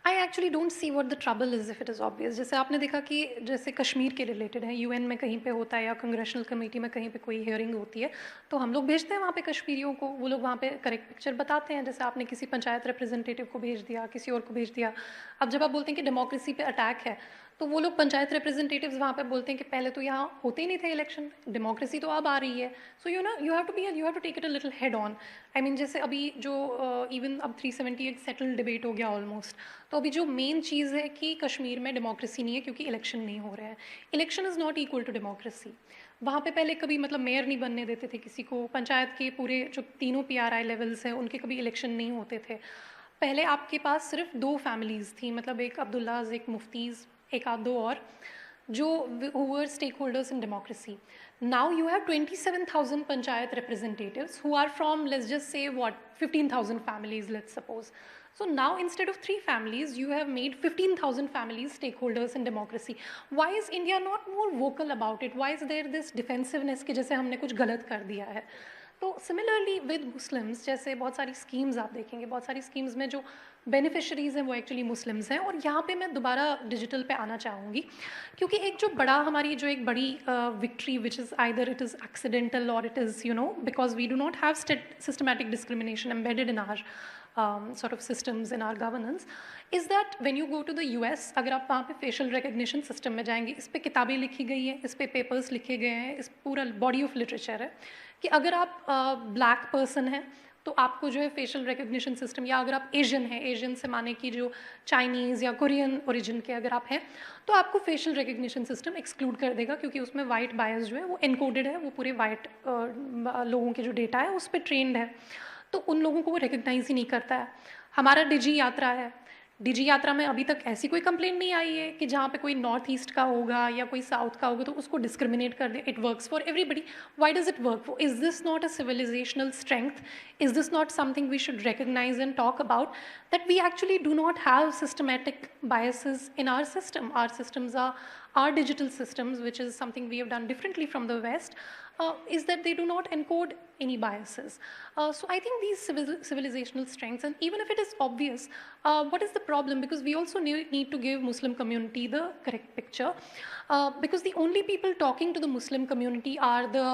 I actually don't see what the trouble is if it is obvious. जैसे आपने देखा कि जैसे कश्मीर के रिलेटेड है, UN में कहीं पे होता है या कांग्रेशनल कमेटी में कहीं पे कोई हियरिंग होती है, तो हम लोग भेजते हैं वहाँ पे कश्मीरियों को, वो लोग वहाँ पे करेक्ट पिक्चर बताते हैं. जैसे आपने किसी पंचायत रिप्रेजेंटेटिव को भेज दिया, किसी और को भेज दिया. अब जब आप बोलते हैं कि डेमोक्रेसी पे अटैक है, तो वो लोग पंचायत रिप्रेजेंटेटिव्स वहाँ पे बोलते हैं कि पहले तो यहाँ होते ही नहीं थे इलेक्शन, डेमोक्रेसी तो अब आ रही है. So you have to take it a little head on. I mean जैसे अभी जो इवन अब 370 एक सेटल्ड डिबेट हो गया ऑलमोस्ट. तो अभी जो मेन चीज़ है कि कश्मीर में डेमोक्रेसी नहीं है क्योंकि इलेक्शन नहीं हो रहा है. Election is not equal to democracy. वहाँ पे पहले कभी मतलब मेयर नहीं बनने देते थे किसी को. पंचायत के पूरे जो तीनों PRI लेवल्स हैं उनके कभी इलेक्शन नहीं होते थे. पहले आपके पास सिर्फ 2 फैमिलीज़ थी, मतलब एक अब्दुल्लाज, एक मुफ्तीज़, एक आध 2 और जो who were stakeholders in democracy. Now you have 27,000 panchayat representatives who are from, let's just say, 15,000 families, let's suppose. So now instead of 3 families, you have made 15,000 families stakeholders in democracy. Why is India not more vocal about it? Why is there this defensiveness कि जैसे हमने कुछ गलत कर दिया है? तो similarly with Muslims, जैसे बहुत सारी स्कीम्स आप देखेंगे, बहुत सारी स्कीम्स में जो बेनिफिशरीज़ हैं वो एक्चुअली मुस्लिम्स हैं. और यहाँ पे मैं दोबारा डिजिटल पे आना चाहूँगी क्योंकि एक जो बड़ा हमारी जो एक बड़ी victory which is either it is accidental और it is because we do not have systematic discrimination embedded in our sort of systems in our governance, is that when you go to the US, अगर आप वहाँ पे facial recognition system में जाएंगे, इस पे किताबें लिखी गई हैं, इस पे papers लिखे गए हैं, इस पूरा body of literature है कि अगर आप black person हैं तो आपको जो है facial recognition system, या अगर आप Asian हैं, Asian से माने कि जो Chinese या Korean origin के अगर आप हैं, तो आपको facial recognition system exclude कर देगा क्योंकि उसमें white bias जो है वो encoded है, वो पूरे white लोगों के जो data है उस पर trained है, तो उन लोगों को वो रिकग्नाइज ही नहीं करता है. हमारा डिजी यात्रा है, डिजी यात्रा में अभी तक ऐसी कोई कंप्लेंट नहीं आई है कि जहाँ पे कोई नॉर्थ ईस्ट का होगा या कोई साउथ का होगा तो उसको डिस्क्रिमिनेट कर दे. It works for everybody. Why does it work? Is this not a civilisational strength? Is this not something we should recognise and talk about, that we actually do not have systematic biases in our system? Our systems are digital systems, which is something we have done differently from the West, is that they do not encode any biases. So I think these civilizational strengths, and even if it is obvious, what is the problem? Because we also need to give Muslim community the correct picture, because the only people talking to the Muslim community are the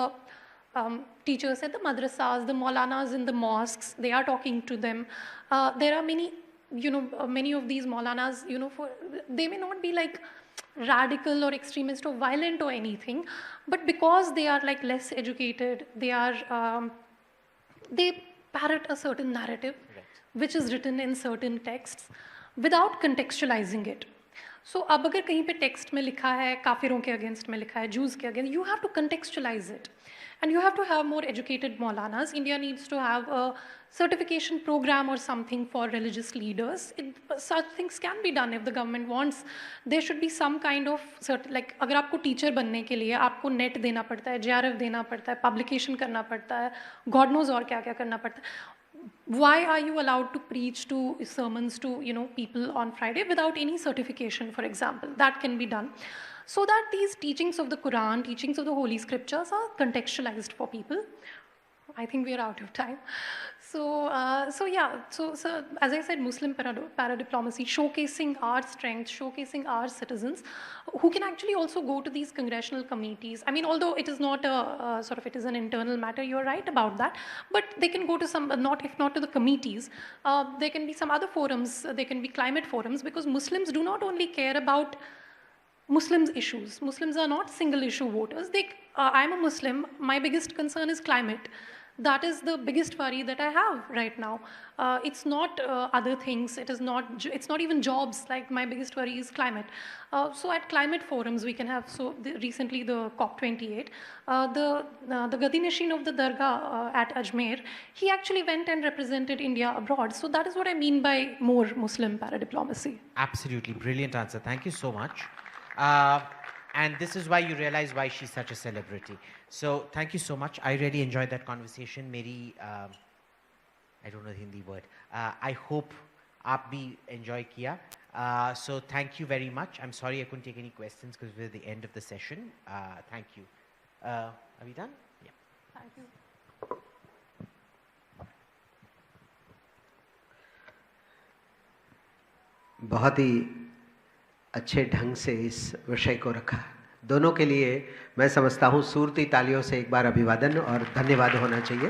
teachers at the madrasas, the maulanas in the mosques. They are talking to them. There are many, many of these maulanas, they may not be like radical or extremist or violent or anything, but because they are like less educated, they parrot a certain narrative, right, which is written in certain texts without contextualizing it. So अब अगर कहीं पे text में लिखा है काफिरों के against में लिखा है, जूस के against, you have to contextualize it. And you have to have more educated Maulanas. India needs to have a certification program or something for religious leaders. Such things can be done if the government wants. There should be some kind of like अगर आपको teacher बनने के लिए आपको net देना पड़ता है, JRF देना पड़ता है, पब्लिकेशन करना पड़ता है, God knows और क्या क्या करना पड़ता है. Why are you allowed to preach to sermons to people on Friday without any certification, for example? That can be done. so that these teachings of the Quran, teachings of the Holy Scriptures are contextualized for people. I think we are out of time. So as I said, Muslim paradiplomacy, showcasing our strength, showcasing our citizens, who can actually also go to these congressional committees. I mean, although it is not a it is an internal matter, you're right about that, but they can go to some, if not to the committees, there can be some other forums, there can be climate forums, because Muslims do not only care about Muslims' issues. Muslims are not single issue voters. I'm a Muslim, my biggest concern is climate. That is the biggest worry that I have right now. It's not other things, it's not even jobs, like my biggest worry is climate. So at climate forums we can have, recently the COP28, the Gadi Nashin of the Dargah at Ajmer, he actually went and represented India abroad. So that is what I mean by more Muslim paradiplomacy. Absolutely, brilliant answer. Thank you so much. And this is why you realize why she's such a celebrity. So thank you so much. I really enjoyed that conversation. Meri, I don't know the Hindi word. I hope aap bhi enjoy kiya. So thank you very much. I'm sorry I couldn't take any questions because we're at the end of the session. Thank you. Are we done? Yeah. Thank you. बहुत ही अच्छे ढंग से इस विषय को रखा। दोनों के लिए मैं समझता हूँ सूरती तालियों से एक बार अभिवादन और धन्यवाद होना चाहिए।